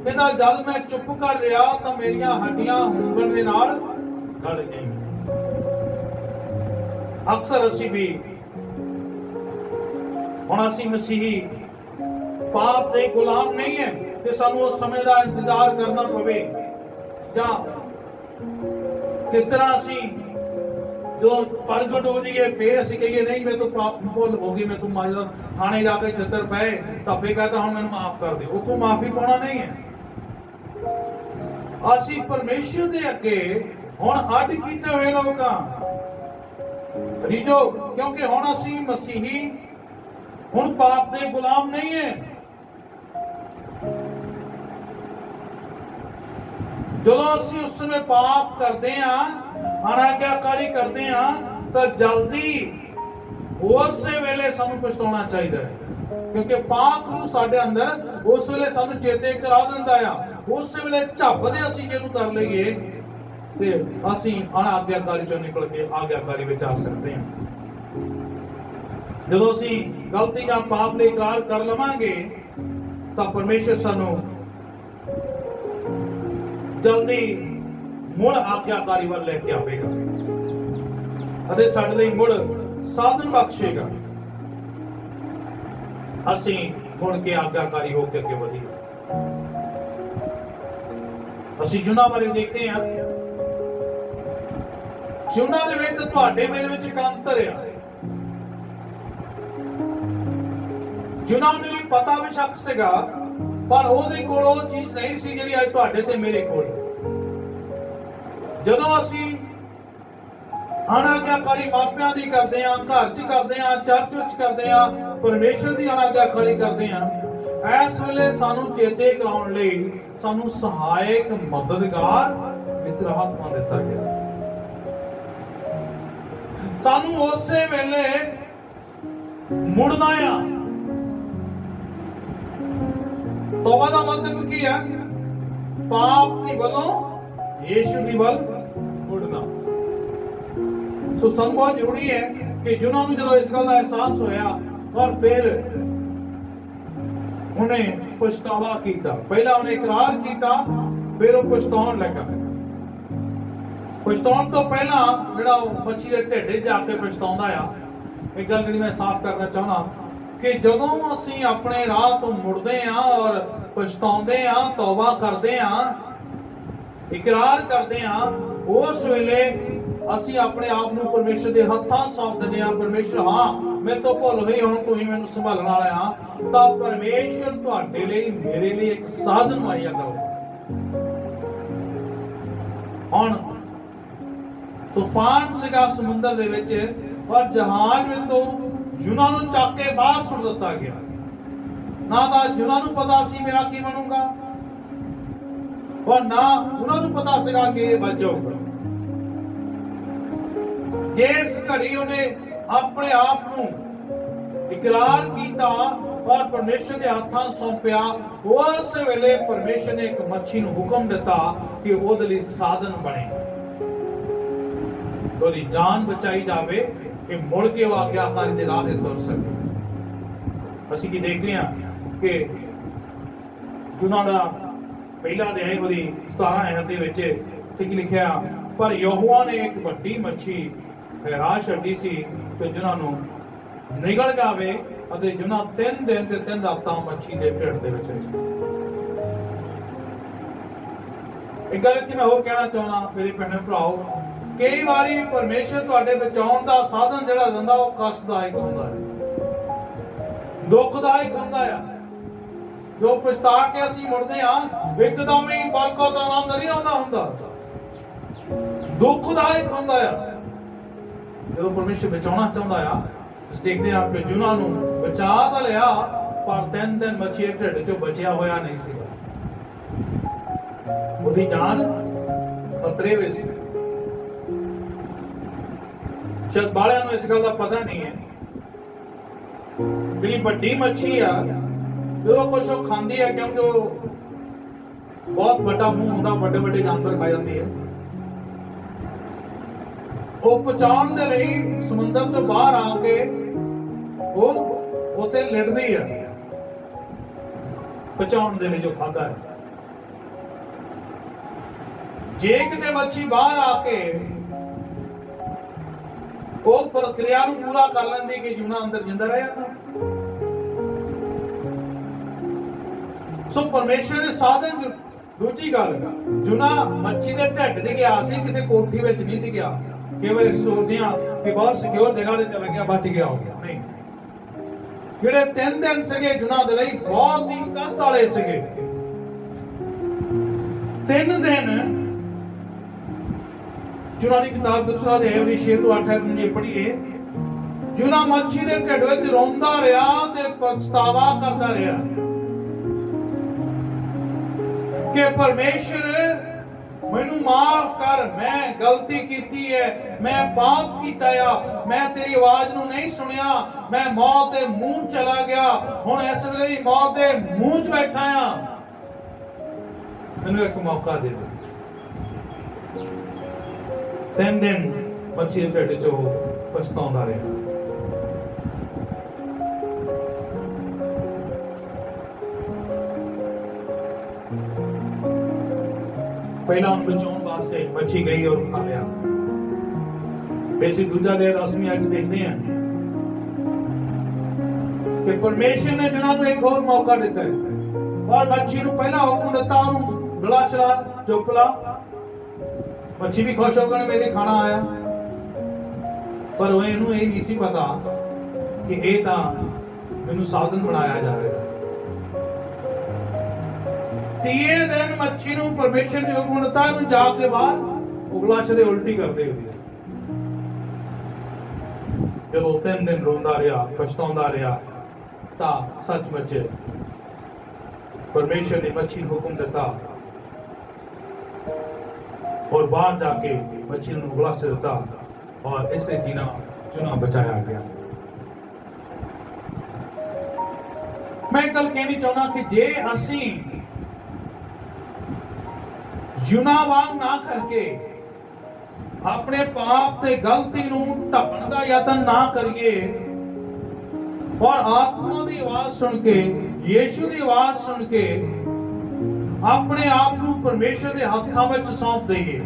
कहंदा जद मैं चुप कर रहा तो मेरियां हड्डियां हुंगण दे नाल गल गईं। अक्सर असीं भी हुण असीं मसीही पाप दे गुलाम नहीं है कि सानू उस समय का इंतजार करना पवे, या किस तरह असी जो प्रगट हो जाइए फिर असी कहिए नहीं मैं तो पाप भुल हो गई, मैं तो माजरा थाने जाके चित्र पे तबे कहता हूं मैंने माफ कर दे, उसको माफी पाना नहीं है। असी परमेश्वर के अगे हुण अड कीते हुए लोग रीजो, क्योंकि हुण असी मसीही हुण पाप दे गुलाम नहीं है। जो असी उस समय पाप करते हैं, अनाज्ञाकारी करते हैं, तो जल्दी उस वेले सानू पछताना चाहिए, क्योंकि पाप रूह साडे अंदर उस वेले सानू चेते करा दिंदा है। उस वेले झपदे असी जेनू कर लईए ते असी अनाज्ञाकारी चों निकल के आज्ञाकारी विच आ सकते हैं। जदों असी गलती या पाप लई इकरार कर लवांगे तां परमेश्वर सानू जल्दी ਮੁੜ ਆਗਿਆਕਾਰੀ ਵੱਲ ਲੈ ਕੇ ਆਵੇਗਾ ਅਤੇ ਸਾਡੇ ਲਈ ਮੁੜ ਸਾਧਨ ਬਖਸ਼ੇਗਾ। ਅਸੀਂ ਮੁੜ ਕੇ ਆਗਿਆਕਾਰੀ ਹੋ ਕੇ ਅੱਗੇ ਵਧੀਏ। ਅਸੀਂ ਯੂਨਾ ਬਾਰੇ ਦੇਖਦੇ ਹਾਂ। ਯੂਨਾ ਦੇ ਵਿੱਚ ਤੁਹਾਡੇ ਮੇਰੇ ਵਿੱਚ ਇੱਕ ਅੰਤਰ ਆ। ਯੂਨਾ ਨੂੰ ਵੀ ਪਤਾ ਬੇਸ਼ੱਕ ਸੀਗਾ, ਪਰ ਉਹਦੇ ਕੋਲ ਉਹ ਚੀਜ਼ ਨਹੀਂ ਸੀ ਜਿਹੜੀ ਅੱਜ ਤੁਹਾਡੇ ਤੇ ਮੇਰੇ ਕੋਲ। ਜਦੋਂ ਅਸੀਂ ਅਨਾਗਿਆਕਾਰੀ ਮਾਪਿਆਂ ਦੀ ਕਰਦੇ ਹਾਂ, ਘਰ 'ਚ ਕਰਦੇ ਹਾਂ, ਚਰਚ ਵਿੱਚ ਕਰਦੇ ਹਾਂ, ਪਰਮੇਸ਼ਰ ਦੀ ਅਨਾਗਿਆਕਾਰੀ ਕਰਦੇ ਹਾਂ, ਇਸ ਵੇਲੇ ਸਾਨੂੰ ਚੇਤੇ ਕਰਾਉਣ ਲਈ ਸਾਨੂੰ ਸਹਾਇਕ ਮਦਦਗਾਰ ਮਿੱਤਰ ਆਤਮਾ ਦਿੱਤਾ ਗਿਆ। ਸਾਨੂੰ ਉਸੇ ਵੇਲੇ ਮੁੜਨਾ ਆ। ਤੌਬਾ ਦਾ ਮਤਲਬ ਕੀ ਹੈ? ਪਾਪ ਦੀ ਵੱਲੋਂ ਯੀਸ਼ੂ ਦੀ ਵੱਲ ਮੁੜਨਾ। ਸੋ ਸਾਨੂੰ ਬਹੁਤ ਜ਼ਰੂਰੀ ਹੈ ਕਿ ਜਿਨ੍ਹਾਂ ਨੂੰ ਜਦੋਂ ਇਸ ਗੱਲ ਦਾ ਅਹਿਸਾਸ ਹੋਇਆ ਔਰ ਫਿਰ ਉਹਨੇ ਪਛਤਾਵਾ ਕੀਤਾ। ਪਹਿਲਾਂ ਉਹਨੇ ਇਕਰਾਰ ਕੀਤਾ, ਫਿਰ ਉਹ ਪਛਤਾਉਣ ਲੱਗਾ। ਪਛਤਾਉਣ ਤੋਂ ਪਹਿਲਾਂ ਜਿਹੜਾ ਉਹ ਮੱਛੀ ਦੇ ਢਿੱਡ 'ਚ ਜਾ ਕੇ ਪਛਤਾਉਂਦਾ ਆ। ਇੱਕ ਗੱਲ ਜਿਹੜੀ ਮੈਂ ਸਾਫ਼ ਕਰਨਾ ਚਾਹੁੰਦਾ ਕਿ ਜਦੋਂ ਅਸੀਂ ਆਪਣੇ ਰਾਹ ਤੋਂ ਮੁੜਦੇ ਹਾਂ ਔਰ ਪਛਤਾਉਂਦੇ ਹਾਂ, ਤੌਬਾ ਕਰਦੇ ਹਾਂ, ਇਕਰਾਰ ਕਰਦੇ ਹਾਂ, ਉਸ ਵੇਲੇ ਅਸੀਂ ਆਪਣੇ ਆਪ ਨੂੰ ਪਰਮੇਸ਼ਰ ਦੇ ਹੱਥਾਂ ਸੌਂਪ ਦਿੰਦੇ ਹਾਂ। ਪਰਮੇਸ਼ਰ, ਹਾਂ ਮੇਰੇ ਤੋਂ ਭੁੱਲ ਹੋਈ, ਹੁਣ ਤੂੰ ਹੀ ਮੈਨੂੰ ਸੰਭਾਲਣ ਵਾਲਾ ਆ। ਤਾਂ ਪਰਮੇਸ਼ਰ ਤੁਹਾਡੇ ਲਈ, ਮੇਰੇ ਲਈ ਇੱਕ ਸਾਧਨ ਮੁਹੱਈਆ ਕਰੋ। ਹੁਣ ਤੂਫਾਨ ਸੀਗਾ ਸਮੁੰਦਰ ਦੇ ਵਿੱਚ, ਔਰ ਜਹਾਜ਼ ਵਿੱਚ ਤੋਂ ਯੂਨਾ ਨੂੰ ਚੱਕ ਕੇ ਬਾਹਰ ਸੁੱਟ ਦਿੱਤਾ ਗਿਆ। ਨਾ ਤਾਂ ਯੂਨਾ ਨੂੰ ਪਤਾ ਸੀ ਮੇਰਾ ਕੀ ਬਣੂਗਾ, ਔਰ ਨਾ ਉਹਨਾਂ ਨੂੰ ਪਤਾ ਸੀਗਾ ਕਿ ਇਹ ਬਚ ਜਾਊਗਾ। ਜਿਸ ਘੜੀ ਉਹਨੇ ਆਪਣੇ ਆਪ ਨੂੰ ਇਕਰਾਰ ਕੀਤਾ ਔਰ ਪਰਮੇਸ਼ਰ ਦੇ ਹੱਥਾਂ ਸੌਂਪਿਆ, ਉਸ ਵੇਲੇ ਪਰਮੇਸ਼ਰ ਨੇ ਇੱਕ ਮੱਛੀ ਨੂੰ ਹੁਕਮ ਦਿੱਤਾ ਕਿ ਉਹਦੇ ਲਈ ਸਾਧਨ ਬਣੇ, ਉਹਦੀ ਜਾਨ ਬਚਾਈ ਜਾਵੇ ਕਿ ਮੁੜ ਕੇ ਉਹ ਆਗਿਆਕਾਰੀ ਦੇ ਰਾਹ ਤੇ ਤੁਰ ਸਕੇ। ਅਸੀਂ ਕੀ ਦੇਖਦੇ ਹਾਂ ਕਿ ਉਹਨਾਂ ਦਾ ਪਹਿਲਾ ਅਧਿਆਇ ਉਹਦੀ 17 ਆਇਤ ਦੇ ਵਿੱਚ ਕੀ ਲਿਖਿਆ? ਪਰ ਯਹੋਵਾ ਨੇ ਇੱਕ ਵੱਡੀ ਮੱਛੀ ਠਹਿਰਾ ਛੱਡੀ ਸੀ ਕਿ ਜਿਨ੍ਹਾਂ ਨੂੰ ਨਿਗਲ ਜਾਵੇ ਅਤੇ ਜਿਨ੍ਹਾਂ 3 ਦਿਨ ਤੇ 3 ਰਾਤਾਂ ਮੱਛੀ ਦੇ ਢਿੱਡ ਦੇ ਵਿੱਚ। ਇੱਕ ਗੱਲ ਕਿ ਮੈਂ ਹੋਰ ਕਹਿਣਾ ਚਾਹੁੰਦਾ ਮੇਰੇ ਭੈਣੋ ਭਰਾਓ, ਕਈ ਵਾਰੀ ਪਰਮੇਸ਼ਰ ਤੁਹਾਡੇ ਬਚਾਉਣ ਦਾ ਸਾਧਨ ਜਿਹੜਾ ਦਿੰਦਾ ਉਹ ਕਸ਼ਟਦਾਇਕ ਹੁੰਦਾ ਹੈ, ਦੁਖਦਾਇਕ ਹੁੰਦਾ ਆ। ਜੋ ਪਛਤਾ ਕੇ ਅਸੀਂ ਮੁੜਦੇ ਹਾਂ, ਇੱਕਦਮ ਹੀ ਬਰਕਤ ਦਾ ਆਨੰਦ ਨਹੀਂ ਆਉਂਦਾ ਹੁੰਦਾ, ਦੁਖਦਾਇਕ ਹੁੰਦਾ ਆ। ਜਦੋਂ ਪਰਮੇਸ਼ਰ ਬਚਾਉਣਾ ਚਾਹੁੰਦਾ ਆ, ਅਸੀਂ ਦੇਖਦੇ ਹਾਂ ਕਿ ਯੂਨਾ ਨੂੰ ਬਚਾ ਤਾਂ ਲਿਆ, ਪਰ 3 ਦਿਨ ਮੱਛੀ ਦੇ ਢਿੱਡ ਚੋਂ ਬਚਿਆ ਹੋਇਆ ਨਹੀਂ ਸੀ। ਉਹਦੀ ਜਾਨ ਖਤਰੇ ਵਿੱਚ ਸੀ। ਸ਼ਾਇਦ ਬਾਲਿਆਂ ਨੂੰ ਇਸ ਗੱਲ ਦਾ ਪਤਾ ਨਹੀਂ ਹੈ। ਜਿਹੜੀ ਵੱਡੀ ਮੱਛੀ ਆ, ਜਦੋਂ ਕੁਛ ਉਹ ਖਾਂਦੀ ਹੈ, ਕਿਉਂਕਿ ਉਹ ਬਹੁਤ ਵੱਡਾ ਮੂੰਹ ਹੁੰਦਾ, ਵੱਡੇ ਵੱਡੇ ਜਾਨਵਰ ਖਾ ਜਾਂਦੀ ਹੈ, ਉਹ ਪਹੁੰਚਾਉਣ ਦੇ ਲਈ ਸਮੁੰਦਰ ਤੋਂ ਬਾਹਰ ਆ ਕੇ ਉਹ ਉੱਥੇ ਲਿੜਦੀ ਹੈ ਪਹੁੰਚਾਉਣ ਦੇ ਲਈ ਜੋ ਖਾਂਦਾ ਹੈ। ਜੇ ਕਿਤੇ ਮੱਛੀ ਬਾਹਰ ਆ ਕੇ ਉਹ ਪ੍ਰਕਿਰਿਆ ਨੂੰ ਪੂਰਾ ਕਰ ਲੈਂਦੀ ਕਿ ਯੂਨਾ ਅੰਦਰ ਜਿੰਦਾ ਰਹਿ ਜਾਂਦਾ। ਸੋ ਪਰਮੇਸ਼ਰ ਦੇ ਸਾਧਨ। ਦੂਜੀ ਗੱਲ, ਯੂਨਾ ਮੱਛੀ ਦੇ ਢਿੱਡ 'ਚ ਗਿਆ ਸੀ, ਕਿਸੇ ਕੋਠੀ ਵਿੱਚ ਨਹੀਂ ਸੀ ਗਿਆ। ਕਈ ਵਾਰੀ ਸੋਚਦੇ ਹਾਂ ਕਿ ਬਹੁਤ ਸਿਕਿਉਰ ਜਗ੍ਹਾ ਤੇ ਚਲਾ ਗਿਆ, ਬਚ ਗਿਆ ਹੋ ਗਿਆ। ਨਹੀਂ, ਜਿਹੜੇ 3 ਦਿਨ ਸੀਗੇ ਯੂਨਾ ਦੇ ਲਈ ਬਹੁਤ ਹੀ ਕਸ਼ਟ ਵਾਲੇ ਸੀਗੇ। 3 ਦਿਨ ਯੂਨਾ ਦੀ ਕਿਤਾਬ ਦੂਸਰਾ ਅਧਿਆਇ ਦੀ 6 ਤੋਂ 8 ਨੂੰ ਪੜ੍ਹੀਏ। ਯੂਨਾ ਮੱਛੀ ਦੇ ਢਿੱਡ ਵਿੱਚ ਰੋਂਦਾ ਰਿਹਾ ਤੇ ਪਛਤਾਵਾ ਕਰਦਾ ਰਿਹਾ ਕਿ ਪਰਮੇਸ਼ਰ ਮੈਨੂੰ ਮਾਫ ਕਰ, ਮੈਂ ਗਲਤੀ ਕੀਤੀ ਹੈ, ਮੈਂ ਪਾਪ ਕੀਤਾ ਆ, ਮੈਂ ਤੇਰੀ ਆਵਾਜ਼ ਨੂੰ ਨਹੀਂ ਸੁਣਿਆ, ਮੈਂ ਮੌਤ ਦੇ ਮੂੰਹ ਚਲਾ ਗਿਆ, ਹੁਣ ਇਸ ਵੇਲੇ ਮੌਤ ਦੇ ਮੂੰਹ 'ਚ ਬੈਠਾ ਆ, ਮੈਨੂੰ ਇੱਕ ਮੌਕਾ ਦੇ ਦੇ। 3 ਦਿਨ ਮੱਛੀ ਦੇ ਢਿੱਡ 'ਚੋਂ ਪਛਤਾਉਂਦਾ ਰਿਹਾ। ਪਹਿਲਾਂ ਉਹਨੂੰ ਬਚਾਉਣ वास्ते मच्छी गई और खा लिया। बेसिक दूजा दे रस्मी अज देखते हैं कि परमेश्वर ने जिन्होंने एक और मौका दिता है और मच्छी को पहला हुक्म दिता गला चला चुक ला। मच्छी भी खुश होकर मेरे खाना आया, पर वो इनू ये नहीं सी पता कि ये तो मैनू साधन बनाया जा रहा है। तीए दिन मच्छी नूं परमेश्वर ने हुक्म दिता जाके बाहर उगला चले उल्टी करते हुए। जब 3 दिन रोंदा रहा पछताउंदा रहा तो सचमुच परमेश्वर ने मच्छी नूं हुक्म दिता और बाहर जाके मच्छी नूं उगला से दिता और इसे चुना बचाया गया। मैं कल कहनी चाहना कि जे असी युना वांग ना करके अपने पाप ते गलती नूं ढकण दा यतन ना करिए और आत्मा की आवाज सुन के यीशु की आवाज सुन के अपने आप नूं परमेश्वर के हाथों में सौंप दईए।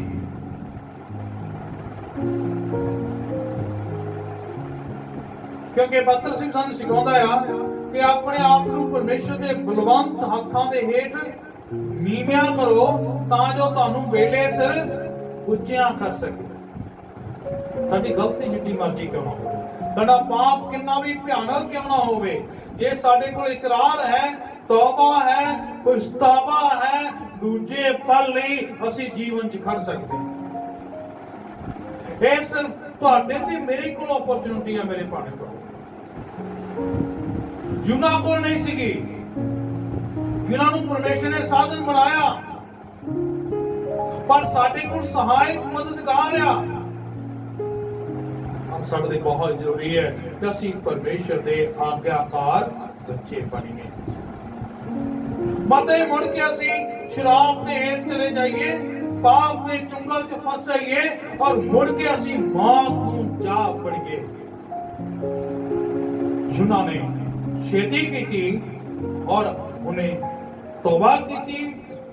क्योंकि पत्तर सिंह सानू सिखाउंदा है कि अपने आप नूं परमेश्वर के बलवंत हाथों के हेठ नीविया करो तां जो तुहानू वेले सिर उच्चिया कर सके। साडी गलती जितनी मर्जी क्यों ना हो, साडा पाप कितना भी भयानक क्यों ना होवे, जे साडे कोल इकरार है, तौबा है, पछतावा है, दूजे पल लई असी जीवन च खड़ सकते हैं। ये सिर्फ तुहाडे ते मेरे कोल अपॉर्चुनिटी है, मेरे भाणे कोल यूना कोल नहीं सीगी। जिन्होंने परमेश्वर ने साधन बनाया पर साडे कोल सहायक मददगार आ। साडे बहुत जरूरी है कि असी परमेश्वर के आज्ञाकार बच्चे बनिए। मते मुड़ के असी शराब के हेठ चले जाइए, पाप के चुंगल च फंस जाइए और मुड़ के असी मौत को जा पड़िए। यूना ने खेती की और उन्हें तौबा की,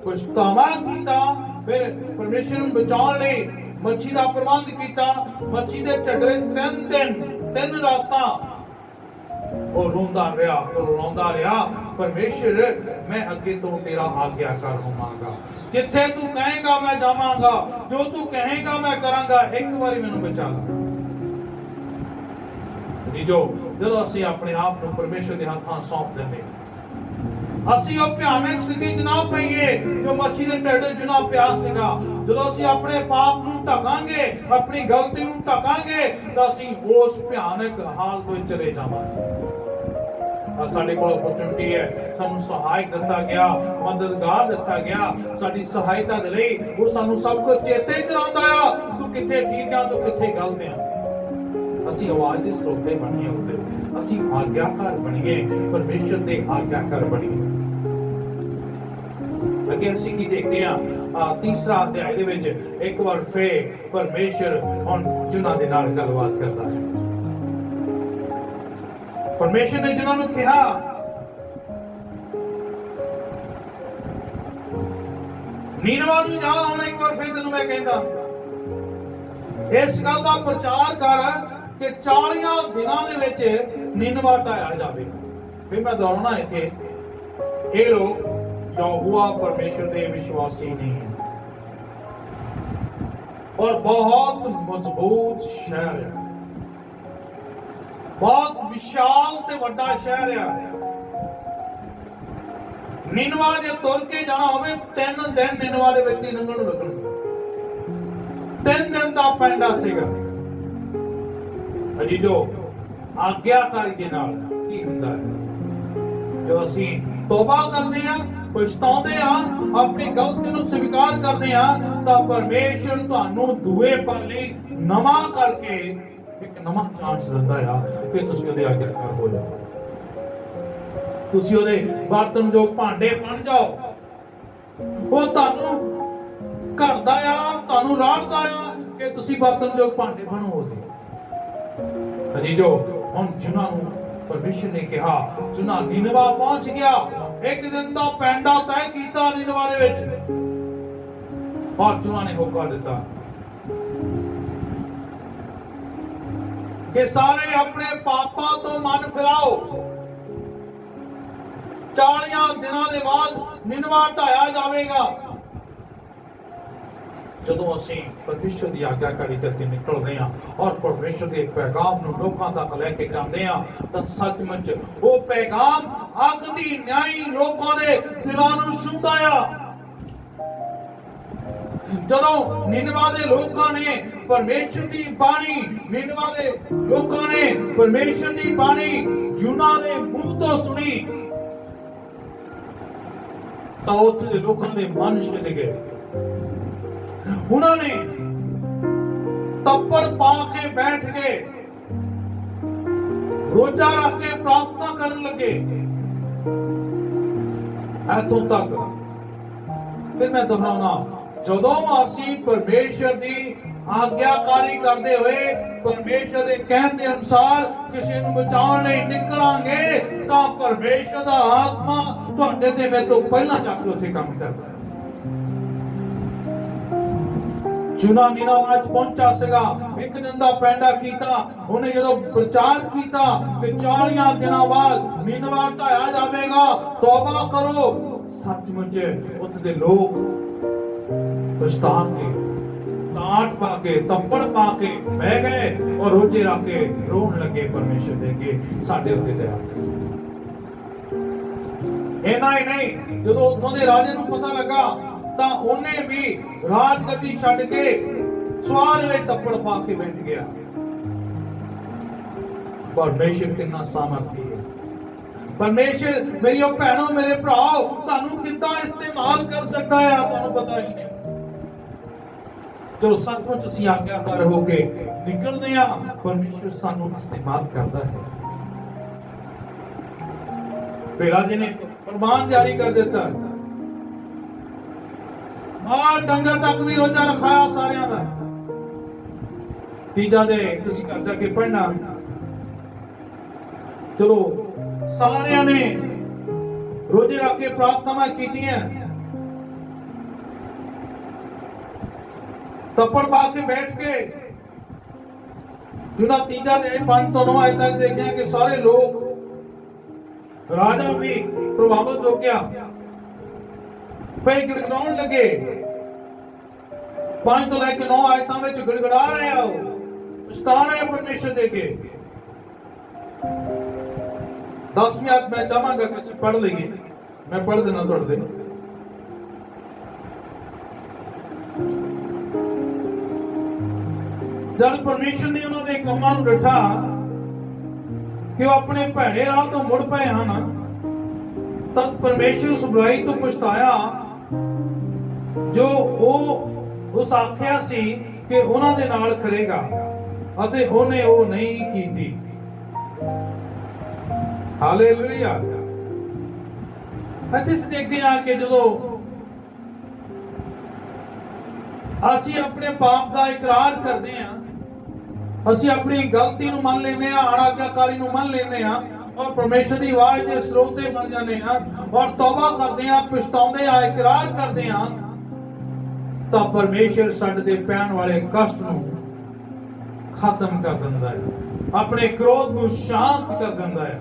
पछतावा किया, फिर परमेश्वर नूं बचाउण लई मच्छी का प्रबंध किया। मच्छी के ढड्डे 3 दिन 3 रातां और रोंदा रहा और रोंदा रहा, परमेश्वर मैं अगे तो तेरा आज्ञाकार होवांगा, जिथे तू कहेगा मैं जावांगा, जो तू कहेगा मैं करांगा, एक बारी मैनूं बचा ला। जो जब असीं अपने आप को परमेश्वर के हाथों सौंप देंगे, असीं वो भयानक स्थिति च ना पईए जो मच्छी के ढिड च ना पिया सीगा। जदों असीं अपने पाप नूं ढकांगे, अपनी गलती नूं ढकांगे, तो असीं उस भयानक हालत विच चले जावांगे। साडे कोल अपॉर्चुनिटी है, सानूं सहायक दिता गया, मददगार दिता गया, साडी सहायता दे लई वो सानूं सब कुछ चेते कराउंदा आ, तू किथे ठीक आ, तू किथे गलत आ। असी आवाज के स्रोते बनिए, होते असी आज्ञाकार बनिए, परमेश्वर के आज्ञाकार बनिए। अगे असी की देखते हैं तीसरा अध्याय दे विच एक बार फिर परमेश्वर हुण यूना दे नाल गलबात करता है। परमेश्वर ने यूना नूं कहा नीनवा नूं जा, हुण एक बार फिर तैनूं मैं कहंदा इस गल का प्रचार कर कि 40 दिनों दे विच निनवा ढाया जाएगा। फिर मैं दोहराना इत्थे, ये लोग यहोवा परमेश्वर के विश्वासी नहीं है और बहुत मजबूत शहर है, बहुत विशाल ते वड्डा शहर है। निनवा जे तुर के जाना होवे 3 दिन निनवा दे विच लंघण लगणगे। 3 दिन दा पैंडा सीगा। अजी जो आज्ञाकारी के नाल की हुंदा है, जो असी तौबा करते हैं, पछताते हैं, अपनी गलती नूं स्वीकार करते हैं, तो परमेश्वर तुहानूं दूए पाले नवा करके एक नवा चांस दिंदा है कि तुसीं उहदे आज्ञाकार हो जाओ, तुसीं उहदे बर्तन जो भांडे बन जाओ। वो तुहानूं करदा आ, तुहानूं राहदा आ कि तुसीं बर्तन जो भांडे बनोगे। जो हम यूना परमेश्वर ने कहा, यूना निनवा पहुंच गया, एक दिन का पैंडा तय किया निनवा दे विच। और यूना ने होका दिता कि सारे अपने पापां तो मन फिराओ। 40 दिनों के बाद निनवा ढाया जाएगा। जदों असीं परमेश्वर की आज्ञाकारी करके निकलते हैं और परमेश्वर के पैगाम नूं लोकां तक लैके जाते हैं तो सचमुच वो पैगाम अग दी न्यायी लोकां दे दिलां नूं छूंदा आ। जदों निनवा दे लोकां ने परमेश्वर की बाणी, निनवा दे लोकां ने परमेश्वर की बाणी यूना दे मुंह तो सुनी तो उत्थे दे लोकां दे मन छिल गए। उन्होंने तप्पड़ पा के बैठ गए, रोजा रख के प्रार्थना करने लगे। इतों तक फिर मैं दोहराना, जदों असीं परमेश्वर की आज्ञाकारी करते हुए परमेश्वर के कहने के अनुसार किसी को बचाने लई निकलांगे तो परमेश्वर का आत्मा तुहाडे ते मेरे तो पहला जाके उत्थे काम करता है। यूना निनवा च पहुंचा सीगा, एक दिन दा पैंडा कीता। उन्हें जदों प्रचार कीता कि 40 दिनों बाद निनवा ढाया जाएगा, तौबा करो। सचमुच उत्थे दे लोग पछता के, डांट पा के, तप्पड़ पा के बह गए और रोजे रख के रोन लगे परमेश्वर दे के साडे उत्ते दया। इन्ना ही नहीं, जदों उत्थों दे राजे नूं पता लगा ਤਾਂ ਉਹਨੇ ਵੀ ਰਾਜਗੱਦੀ ਛੱਡ ਕੇ ਸਵਾਰ ਵੇ ਤੱਪੜ ਪਾ ਕੇ ਬੈਠ ਗਿਆ। परमेश्वर कितना सामर्थी है। परमेश्वर मेरी भैनों मेरे भराओ ਤੁਹਾਨੂੰ ਕਿੱਦਾਂ इस्तेमाल कर सकता है ਤੁਹਾਨੂੰ पता ही नहीं। जो सचमुच ਅਸੀਂ आज्ञाकार हो के निकलते हैं परमेश्वर ਸਾਨੂੰ इस्तेमाल करता है। फिर राजे ने फरमान जारी कर दिता और डंगर तक भी रोजा रखाया सारियां दा। तीजा दे तुसीं घर जाके पढ़ना। चलो सारियां ने रोजे रख के प्रार्थनावां कीतियां, तप्पड़ पा के बैठ के जुना तीजा दे 5 तो 9 आयत तक देखिए कि सारे लोग राजा भी प्रभावित हो गया, गिड़गड़ाउण लगे। 5 तो लेके 9 आयतां विच गिड़गड़ा रहे हो, पछता रहे परमेश्वर दे के। 10वीं आयत मैं चाहांगा कि असीं पढ़ लईए, मैं पढ़ देना तुहाडे ते। जब परमेश्वर ने उन्हां दे कामां नूं डिठा कि वो अपने भैड़े राह तो मुड़ पए हन, तब परमेश्वर उस बुराई तो पछताया जो वो उस आख्या सी कि उन्हां दे नाल करेगा अते उन्हें वो नहीं कीती। हालेलुया। अते देखते हैं कि जो असी अपने पाप का इकरार करते हैं, असी अपनी गलती नूं मन लेने, अनाज्ञाकारी नूं मन लेने और परमेश्वर की आवाज के स्रोते बन जाते हैं और तौबा करते हैं, पछताते हैं, इकरार करते हैं, तो परमेश्वर साडे ते पैण वाले कष्ट नूं खत्म कर दिंदा है, अपने क्रोध को शांत कर दिंदा है।